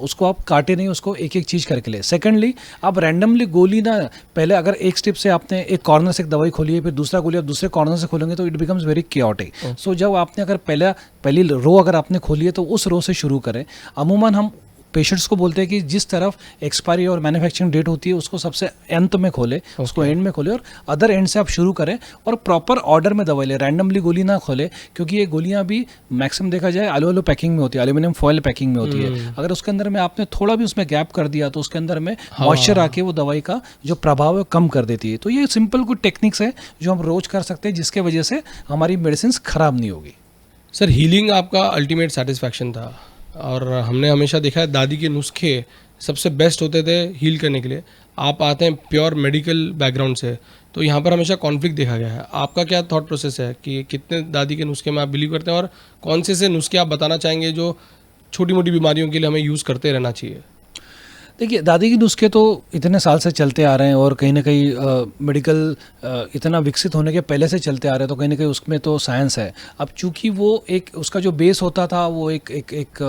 उसको आप काटे नहीं, उसको एक एक चीज़ करके ले। सेकेंडली, आप रैंडमली गोली ना, पहले अगर एक स्ट्रिप से आपने एक कॉर्नर से एक दवाई खोली है, फिर दूसरा गोली आप दूसरे कॉर्नर से खोलेंगे तो इट बिकम्स वेरी क्योटिक। सो जब आपने अगर पहली रो अगर आपने खोली है तो उस रो से शुरू करें। अमूमन हम पेशेंट्स को बोलते हैं कि जिस तरफ एक्सपायरी और मैन्युफैक्चरिंग डेट होती है उसको सबसे अंत में खोले, उसको एंड में खोले, और अदर एंड से आप शुरू करें, और प्रॉपर ऑर्डर में दवाई ले, रैंडमली गोली ना खोले, क्योंकि ये गोलियां भी मैक्सिमम देखा जाए आलू पैकिंग में होती है, एल्यूमिनियम फॉयल पैकिंग में होती है। अगर उसके अंदर में आपने थोड़ा भी उसमें गैप कर दिया तो उसके अंदर में मॉइस्चर आके वो दवाई का जो प्रभाव है कम कर देती है। तो ये सिंपल कुछ टेक्निक्स है जो हम रोज कर सकते हैं, जिसके वजह से हमारी मेडिसिन खराब नहीं होगी। सर हीलिंग आपका अल्टीमेट सेटिस्फैक्शन था, और हमने हमेशा देखा है दादी के नुस्खे सबसे बेस्ट होते थे हील करने के लिए। आप आते हैं प्योर मेडिकल बैकग्राउंड से, तो यहाँ पर हमेशा कॉन्फ्लिक्ट देखा गया है। आपका क्या थॉट प्रोसेस है कि कितने दादी के नुस्खे में आप बिलीव करते हैं, और कौन से नुस्खे आप बताना चाहेंगे जो छोटी मोटी बीमारियों के लिए हमें यूज़ करते रहना चाहिए? देखिए, दादी के नुस्खे तो इतने साल से चलते आ रहे हैं, और कहीं ना कहीं मेडिकल इतना विकसित होने के पहले से चलते आ रहे हैं, तो कहीं ना कहीं उसमें तो साइंस है। अब चूंकि वो एक उसका जो बेस होता था वो एक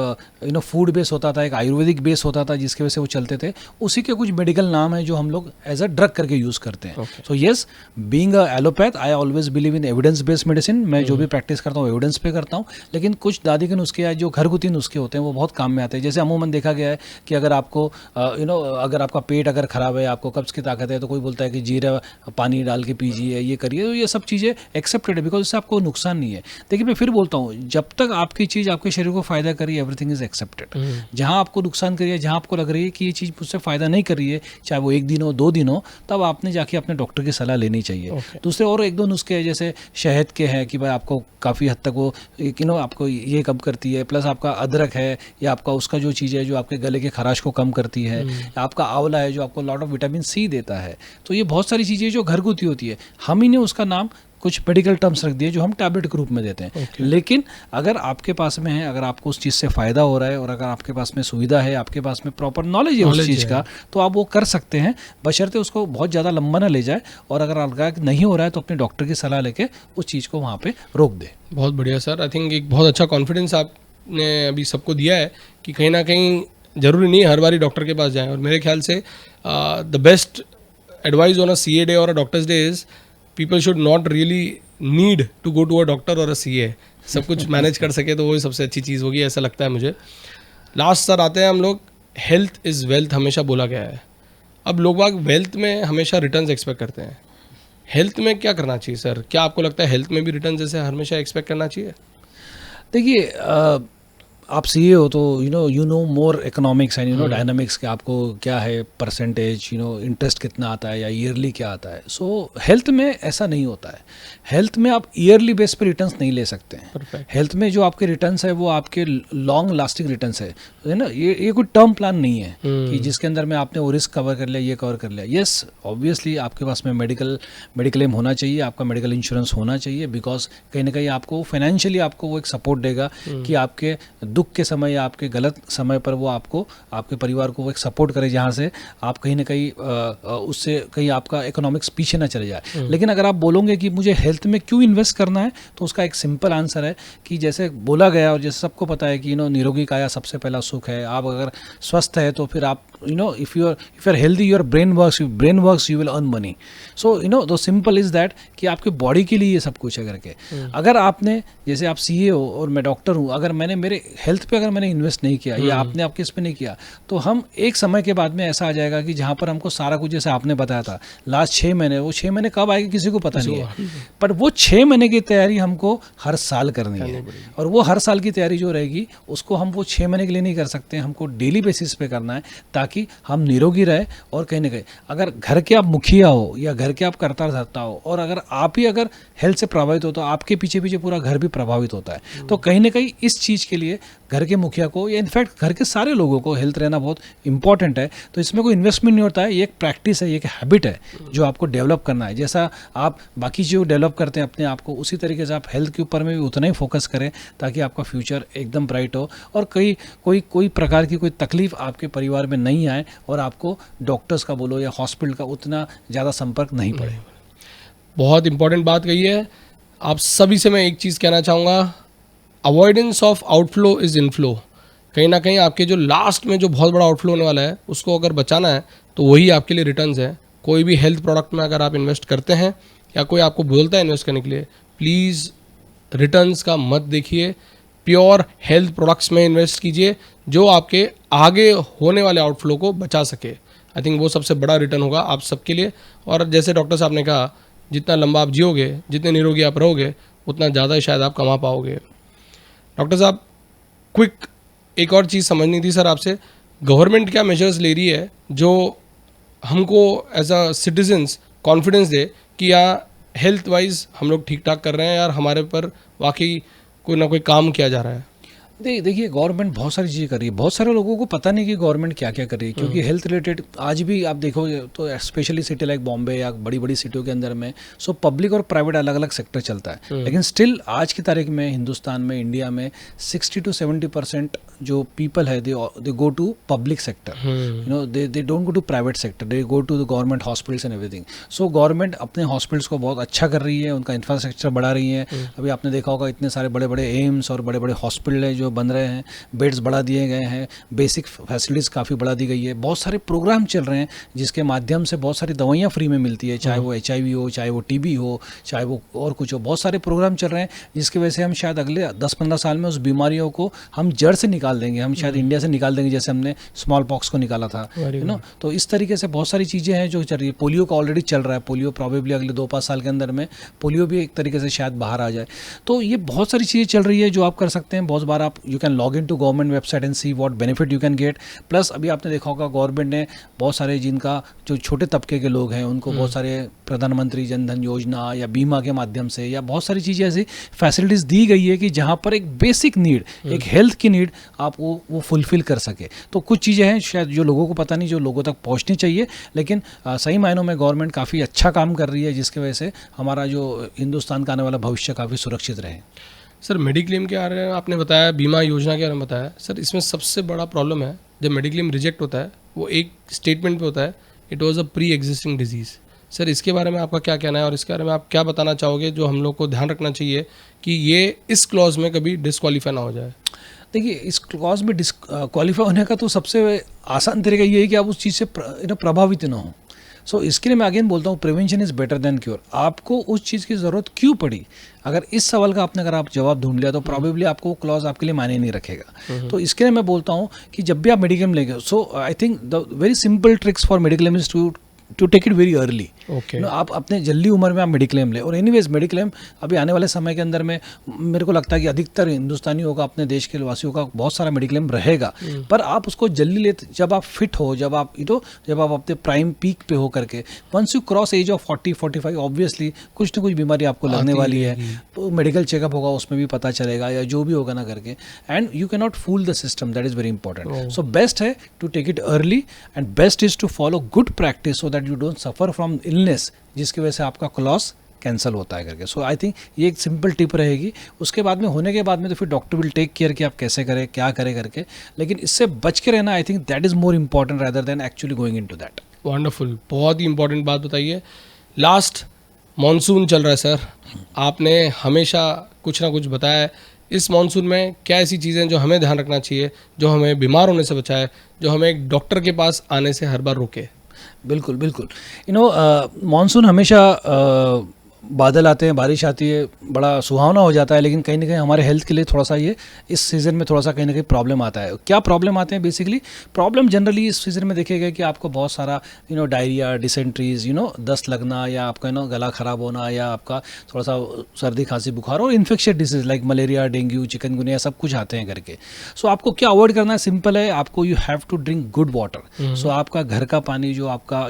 फूड बेस होता था, एक आयुर्वेदिक बेस होता था, जिसकी वजह से वो चलते थे। उसी के कुछ मेडिकल नाम है जो हम लोग एज अ ड्रग करके यूज़ करते हैं। So yes, being a allopath I always believe in evidence based medicine. मैं जो भी प्रैक्टिस करता हूँ एविडेंस पे करता हूँ, लेकिन कुछ दादी के नुस्खे हैं जो घरगुती नुस्खे होते हैं वो बहुत काम में आते हैं। जैसे अमूमन देखा गया है कि अगर आपको अगर आपका पेट अगर ख़राब है, आपको कब्ज़ की ताकत है, तो कोई बोलता है कि जीरा पानी डाल के पीजिए, ये करिए, तो ये सब चीज़ें एक्सेप्टेड है बिकॉज इससे आपको नुकसान नहीं है। देखिए, मैं फिर बोलता हूँ, जब तक आपकी चीज़ आपके शरीर को फ़ायदा करी, एवरीथिंग इज़ एक्सेप्टेड। जहाँ आपको नुकसान करिए, जहाँ आपको लग रही है कि ये चीज़ मुझसे फ़ायदा नहीं कर रही है, चाहे वो 1 दिन हो 2 दिन हो, तब आपने जाके अपने डॉक्टर की सलाह लेनी चाहिए। दूसरे और 1-2 नुस्खे हैं, जैसे शहद के हैं कि भाई आपको काफ़ी हद तक वो आपको ये कम करती है, प्लस आपका अदरक है, या आपका उसका जो चीज़ है जो आपके गले के खराश को कम करती है, आपका आंवला है जो आपको लॉट ऑफ विटामिन सी देता है। तो ये बहुत सारी चीज़ें जो घरगुती होती है, हम ही ने उसका नाम कुछ मेडिकल टर्म्स रख दिए जो हम टैबलेट के रूप में देते हैं। लेकिन अगर आपके पास में है, अगर आपको उस चीज़ से फ़ायदा हो रहा है, और अगर आपके पास में सुविधा है, आपके पास में प्रॉपर नॉलेज है उस चीज़ का, तो आप वो कर सकते हैं, बशर्ते उसको बहुत ज़्यादा लंबा ना ले जाए। और अगर आपका नहीं हो रहा है तो अपने डॉक्टर की सलाह लेके उस चीज़ को वहाँ पे रोक दे। बहुत बढ़िया सर, आई थिंक एक बहुत अच्छा कॉन्फिडेंस आपने अभी सबको दिया है कि कहीं ना कहीं ज़रूरी नहीं हर बारी डॉक्टर के पास जाएं। और मेरे ख्याल से the best advice on a CA day or a doctor's day is people should not really need to go to a doctor or a CA। सब कुछ मैनेज कर सके तो वही सबसे अच्छी चीज़ होगी, ऐसा लगता है मुझे। लास्ट सर आते हैं हम लोग, हेल्थ इज़ वेल्थ हमेशा बोला गया है। अब लोग बाग वेल्थ में हमेशा रिटर्न्स एक्सपेक्ट करते हैं, हेल्थ में क्या करना चाहिए सर? क्या आपको लगता है हेल्थ में भी रिटर्न जैसे हमेशा एक्सपेक्ट करना चाहिए? देखिए, आप सीए हो तो you know more economics and dynamics के, आपको क्या है परसेंटेज, इंटरेस्ट कितना आता है या ईयरली क्या आता है। सो हेल्थ में ऐसा नहीं होता है। हेल्थ में आप ईयरली बेस पे रिटर्न्स नहीं ले सकते हैं। हेल्थ में जो आपके रिटर्न्स है वो आपके लॉन्ग लास्टिंग रिटर्न्स है ना। ये कोई टर्म प्लान नहीं है कि जिसके अंदर में आपने वो रिस्क कवर कर लिया, ये कवर कर लिया। येस, ऑब्वियसली आपके पास में मेडिकल एम होना चाहिए, आपका मेडिकल इंश्योरेंस होना चाहिए, बिकॉज कहीं ना कहीं आपको फाइनेंशियली आपको वो एक सपोर्ट देगा कि आपके दुख के समय या आपके गलत समय पर वो आपको, आपके परिवार को वो एक सपोर्ट करे, जहाँ से आप कहीं ना कहीं उससे कहीं आपका इकोनॉमिक्स पीछे ना चले जाए। लेकिन अगर आप बोलोगे कि मुझे हेल्थ में क्यों इन्वेस्ट करना है, तो उसका एक सिंपल आंसर है कि जैसे बोला गया और जैसे सबको पता है कि निरोगी काया सबसे पहला सुख है। आप अगर स्वस्थ है तो फिर आप you know, if you are healthy, your brain works, you will earn money. So you know, the simple is that कि आपके बॉडी के लिए ये सब कुछ है करके। अगर आपने, जैसे आप सीए हो और मैं डॉक्टर हूँ, अगर मैंने मेरे हेल्थ पे अगर मैंने इन्वेस्ट नहीं किया या आपने आपके इस पे नहीं किया, तो हम एक समय के बाद में ऐसा आ जाएगा कि जहाँ पर हमको सारा कुछ, जैसे आपने बताया था लास्ट 6 महीने, वो 6 महीने कब आएगी किसी को पता नहीं है, पर वो 6 महीने की तैयारी हमको हर साल करनी है। और वो हर साल की तैयारी जो रहेगी उसको हम वो 6 महीने के लिए नहीं कर सकते, हमको डेली बेसिस पे करना है ताकि हम निरोगी रहे। और कहीं ना कहीं अगर घर के आप मुखिया हो या घर के आप कर्ता धर्ता हो, और अगर आप ही अगर हेल्थ से प्रभावित हो, तो आपके पीछे पीछे पूरा घर भी प्रभावित होता है। तो कहीं ना कहीं इस चीज़ के लिए घर के मुखिया को या इनफैक्ट घर के सारे लोगों को हेल्थ रहना बहुत इंपॉर्टेंट है। तो इसमें कोई इन्वेस्टमेंट नहीं होता है, ये एक प्रैक्टिस है, ये एक हैबिट है जो आपको डेवलप करना है। जैसा आप बाकी चीज़ों डेवलप करते हैं अपने आप को, उसी तरीके से आप हेल्थ के ऊपर में भी उतना ही फोकस करें ताकि आपका फ्यूचर एकदम ब्राइट हो और कोई प्रकार की कोई तकलीफ आपके परिवार में नहीं आए और आपको डॉक्टर्स का बोलो या हॉस्पिटल का उतना ज़्यादा संपर्क नहीं पड़े। बहुत इंपॉर्टेंट बात कही है। आप सभी से मैं एक चीज़ कहना चाहूँगा, avoidance of outflow is inflow. कहीं ना कहीं आपके जो लास्ट में जो बहुत बड़ा आउटफ्लो होने वाला है, उसको अगर बचाना है तो वही आपके लिए रिटर्न्स है। कोई भी हेल्थ प्रोडक्ट में अगर आप इन्वेस्ट करते हैं या कोई आपको बोलता है इन्वेस्ट करने के लिए, प्लीज़ रिटर्न्स का मत देखिए, प्योर हेल्थ प्रोडक्ट्स में इन्वेस्ट कीजिए जो आपके आगे होने वाले आउटफ्लो को बचा सके। आई थिंक वो सबसे बड़ा रिटर्न होगा आप सबके लिए। और जैसे डॉक्टर साहब ने कहा, जितना लंबा आप जियोगे, जितने निरोगी आप रहोगे, उतना ज़्यादा शायद आप कमा पाओगे। डॉक्टर साहब, क्विक एक और चीज़ समझनी थी सर आपसे, गवर्नमेंट क्या मेजर्स ले रही है जो हमको एज अ सिटीजन्स कॉन्फिडेंस दे कि यहाँ हेल्थ वाइज हम लोग ठीक ठाक कर रहे हैं यार, हमारे पर वाकई कोई ना कोई काम किया जा रहा है? देखिए, गवर्नमेंट बहुत सारी चीज़ें कर रही है, बहुत सारे लोगों को पता नहीं कि गवर्नमेंट क्या क्या कर रही है, क्योंकि हेल्थ रिलेटेड आज भी आप देखोगे तो स्पेशली सिटी लाइक बॉम्बे या बड़ी बड़ी सिटियों के अंदर में सो पब्लिक और प्राइवेट अलग अलग सेक्टर चलता है, लेकिन स्टिल आज की तारीख में हिंदुस्तान में, इंडिया में 60 to 70% जो पीपल है they go to public sector, you know, they don't go to private sector, they go to the government hospitals and everything. So government अपने हॉस्पिटल्स को बहुत अच्छा कर रही है, उनका इंफ्रास्ट्रक्चर बढ़ा रही है। अभी आपने देखा होगा इतने सारे बड़े बड़े एम्स और बड़े बड़े हॉस्पिटल है जो बन रहे हैं, बेड्स बढ़ा दिए गए हैं, बेसिक फैसिलिटीज़ काफ़ी बढ़ा दी गई है, बहुत सारे प्रोग्राम चल रहे हैं जिसके माध्यम से बहुत सारी दवाइयाँ फ्री में मिलती है, चाहे वो HIV हो, चाहे वो TB हो, चाहे वो और कुछ हो, बहुत सारे प्रोग्राम चल रहे हैं जिसकी वजह से हम शायद अगले 10-15 साल में उस बीमारियों को हम जड़ से निकाल देंगे, हम शायद इंडिया से निकाल देंगे जैसे हमने स्मॉल पॉक्स को निकाला था, यू नो। तो इस तरीके से बहुत सारी चीज़ें हैं जो चल रही है। पोलियो का ऑलरेडी चल रहा है, पोलियो प्रॉबेबली अगले 2-5 साल के अंदर में पोलियो भी एक तरीके से शायद बाहर आ जाए। तो ये बहुत सारी चीज़ें चल रही है जो आप कर सकते हैं। बहुत बार आप you can log in to government website and see what benefit you can get. Plus अभी आपने देखा होगा गवर्नमेंट ने बहुत सारे जिनका जो छोटे तबके के लोग हैं उनको बहुत सारे प्रधानमंत्री जन धन योजना या बीमा के माध्यम से या बहुत सारी चीज़ें ऐसी फैसिलिटीज़ दी गई है कि जहाँ पर एक बेसिक नीड, एक हेल्थ की नीड आप वो फुलफिल कर सके। तो कुछ चीज़ें हैं शायद जो लोगों को पता नहीं, जो लोगों तक पहुँचनी चाहिए, लेकिन सही मायनों में गवर्नमेंट काफ़ी अच्छा काम कर रही है जिसकी वजह से हमारा जो हिंदुस्तान का आने वाला भविष्य काफ़ी सुरक्षित रहे। सर, मेडिक्लेम के बारे में आपने बताया, बीमा योजना के बारे में बताया। सर, इसमें सबसे बड़ा प्रॉब्लम है जब मेडिक्लेम रिजेक्ट होता है, वो एक स्टेटमेंट पे होता है, it was a pre existing disease. Sir, इसके बारे में आपका क्या कहना है और इसके बारे में आप क्या बताना चाहोगे जो हम लोग को ध्यान रखना चाहिए कि ये इस क्लॉज में कभी डिस्क्वालीफाई ना हो जाए? देखिए, इस क्लॉज में डिस्क्वालीफाई होने का तो सबसे आसान तरीका ये है कि आप उस चीज़ से प्रभावित ना हो। सो इसके लिए मैं अगेन बोलता हूँ, prevention is better than cure. आपको उस चीज़ की ज़रूरत क्यों पड़ी, अगर इस सवाल का आपने अगर आप जवाब ढूंढ लिया तो प्रॉबेबली आपको वो क्लॉज आपके लिए मायने नहीं रखेगा। तो इसके लिए मैं बोलता हूँ कि जब भी आप मेडिक्लेम लेंगे, so I think the very simple tricks for mediclaim is to take it very early. आप अपने जल्दी उम्र में आप मेडिक्लेम लें। और एनीवेज मेडिक्लेम अभी आने वाले समय के अंदर में मेरे को लगता है कि अधिकतर हिंदुस्तानियों का, अपने देश के वासियों का बहुत सारा मेडिक्लेम रहेगा, पर आप उसको जल्दी लेते जब आप फिट हो, जब आप जब आप अपने प्राइम पीक पे हो करके, once you cross age of 40-45 obviously कुछ ना कुछ बीमारी आपको लगने वाली है, तो मेडिकल चेकअप होगा, उसमें भी पता चलेगा या जो भी होगा ना करके, and you can not fool the system, that is very important. So best है to take it early and best is to follow good practice so that you don't suffer from illness जिसकी वजह से आपका clause cancel होता है करके। सो I think ये एक सिंपल टिप रहेगी। उसके बाद में होने के बाद में तो फिर डॉक्टर विल टेक केयर कि आप कैसे करें, क्या करें करके, लेकिन इससे बच के रहना आई think that is more important rather than actually going into that. Wonderful, बहुत ही इंपॉर्टेंट बात बताइए। लास्ट मॉनसून चल रहा है सर, आपने हमेशा कुछ ना कुछ बताया है। इस मानसून में क्या ऐसी चीज़ें जो हमें ध्यान रखना चाहिए, जो हमें बीमार होने से बचाए, जो हमें एक डॉक्टर के पास आने से हर बार रोके? बिल्कुल, बिल्कुल। मानसून हमेशा बादल आते हैं, बारिश आती है, बड़ा सुहावना हो जाता है, लेकिन कहीं न कहीं हमारे हेल्थ के लिए थोड़ा-सा ये इस सीज़न में थोड़ा-सा कहीं न कहीं प्रॉब्लम आता है। क्या प्रॉब्लम आते हैं बेसिकली? प्रॉब्लम जनरली इस सीज़न में देखिएगा कि आपको बहुत सारा डायरिया, डिसेंट्रीज़, दस्त लगना, या आपका गला ख़राब होना, या आपका थोड़ा-सा सर्दी, खाँसी, बुखार और infectious disease like malaria, dengue, chikungunya सब कुछ आते हैं करके। सो आपको क्या अवॉइड करना है? सिंपल है, आपको you have to drink good water. So आपका घर का पानी जो आपका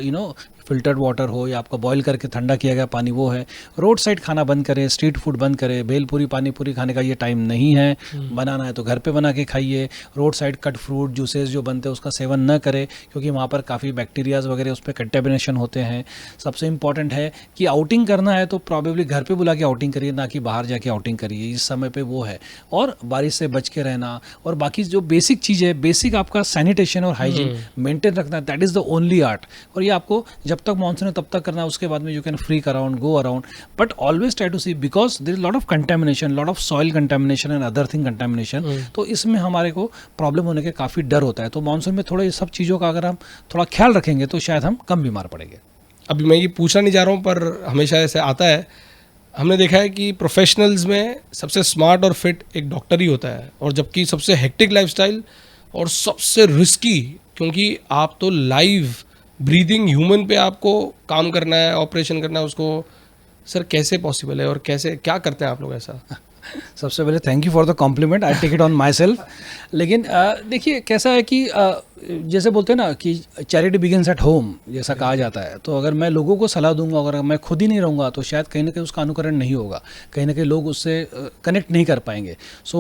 फ़िल्टर्ड वाटर हो, या आपका बॉयल करके ठंडा किया गया पानी, वो है। रोड साइड खाना बंद करें, स्ट्रीट फूड बंद करें, भेलपूरी, पानी पूरी खाने का ये टाइम नहीं है। बनाना है तो घर पे बना के खाइए। Road side cut fruit, juices जो बनते हैं उसका सेवन न करें, क्योंकि वहाँ पर काफ़ी बैक्टीरियाज वगैरह उस पर कंटेमिनेशन होते हैं। सबसे इंपॉर्टेंट है कि आउटिंग करना है तो प्रॉबेबली घर पे बुला के आउटिंग करिए, ना कि बाहर जाके आउटिंग करिए। इस समय पे वो है। और बारिश से बच के रहना, और बाकी जो बेसिक चीज़ है, बेसिक आपका सैनिटेशन और हाइजीन मेंटेन रखना, that is the only art. और ये आपको जब तक मानसून है तब तक करना है। उसके बाद में you can freak around, go around, but always try to see, because there is lot of contamination, lot of soil contamination and other thing contamination. तो इसमें हमारे को प्रॉब्लम होने के काफ़ी डर होता है। तो मानसून में थोड़ा ये सब चीज़ों का अगर हम थोड़ा ख्याल रखेंगे तो शायद हम कम बीमार पड़ेंगे। अभी मैं ये पूछना नहीं चाह रहा हूँ, पर हमेशा ऐसे आता है, हमने देखा है कि प्रोफेशनल्स में सबसे स्मार्ट और फिट एक डॉक्टर ही होता है, और जबकि सबसे हेक्टिक लाइफस्टाइल और सबसे रिस्की, क्योंकि आप तो लाइव ब्रीदिंग ह्यूमन पे आपको काम करना है, ऑपरेशन करना है उसको। सर कैसे पॉसिबल है, और कैसे क्या करते हैं आप लोग ऐसा? सबसे पहले thank you for the compliment, I take it on my self. लेकिन देखिए कैसा है कि जैसे बोलते हैं ना कि चैरिटी बिगिंस एट होम, जैसा कहा जाता है। तो अगर मैं लोगों को सलाह दूंगा, अगर मैं खुद ही नहीं रहूँगा, तो शायद कहीं ना कहीं उसका अनुकरण नहीं होगा, कहीं ना कहीं लोग उससे कनेक्ट नहीं कर पाएंगे। सो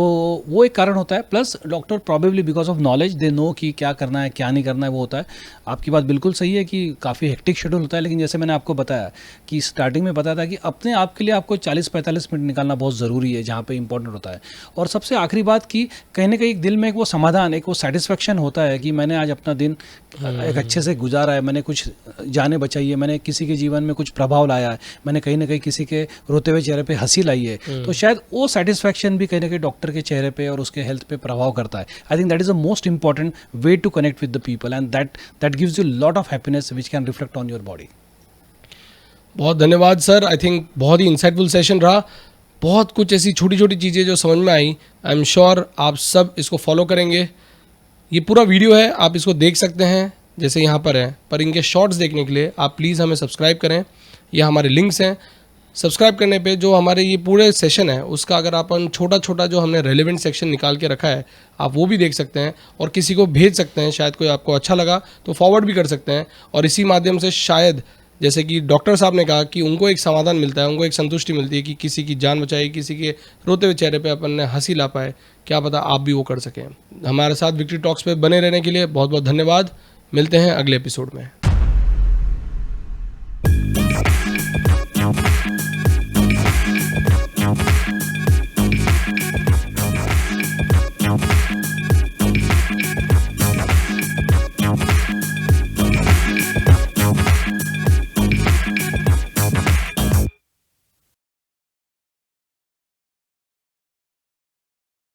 वो एक कारण होता है। Plus doctor probably because of knowledge they know कि क्या करना है क्या नहीं करना है, वो होता है। आपकी बात बिल्कुल सही है कि काफ़ी हेक्टिक शेड्यूल होता है, लेकिन जैसे मैंने आपको बताया कि स्टार्टिंग में बताया था कि अपने आप के लिए आपको 40-45 मिनट निकालना बहुत ज़रूरी है, जहाँ पे इंपॉर्टेंट होता है। और सबसे आखिरी बात कि कहीं ना कहीं दिल में एक वो समाधान, एक वो सेटिस्फेक्शन होता है कि मैंने आज अपना दिन एक अच्छे से गुजारा है, मैंने कुछ जाने बचाई है, मैंने किसी के जीवन में कुछ प्रभाव लाया है, मैंने कहीं ना कहीं किसी के रोते हुए चेहरे पे हंसी लाई है। तो शायद वो सेटिस्फेक्शन भी कहीं ना कहीं डॉक्टर के चेहरे पे और उसके हेल्थ पे प्रभाव करता है। I think that is the most important way to connect with the people, and that gives you lot of happiness which can reflect on your body. बहुत धन्यवाद सर, आई थिंक बहुत ही इंसाइटफुल सेशन रहा। बहुत कुछ ऐसी छोटी छोटी चीज़ें जो समझ में आई, आई एम श्योर आप सब इसको फॉलो करेंगे। ये पूरा वीडियो है, आप इसको देख सकते हैं जैसे यहाँ पर है, पर इनके शॉर्ट्स देखने के लिए आप प्लीज़ हमें सब्सक्राइब करें। ये हमारे लिंक्स हैं। सब्सक्राइब करने पे जो हमारे ये पूरे सेशन है उसका अगर अपन छोटा छोटा जो हमने रेलेवेंट सेक्शन निकाल के रखा है, आप वो भी देख सकते हैं और किसी को भेज सकते हैं। शायद कोई आपको अच्छा लगा तो फॉरवर्ड भी कर सकते हैं, और इसी माध्यम से शायद जैसे कि डॉक्टर साहब ने कहा कि उनको एक समाधान मिलता है, उनको एक संतुष्टि मिलती है कि किसी की जान बचाई, किसी के रोते हुए चेहरे पे अपन ने हंसी ला पाए। क्या पता आप भी वो कर सकें। हमारे साथ विक्ट्री टॉक्स पे बने रहने के लिए बहुत बहुत धन्यवाद। मिलते हैं अगले एपिसोड में।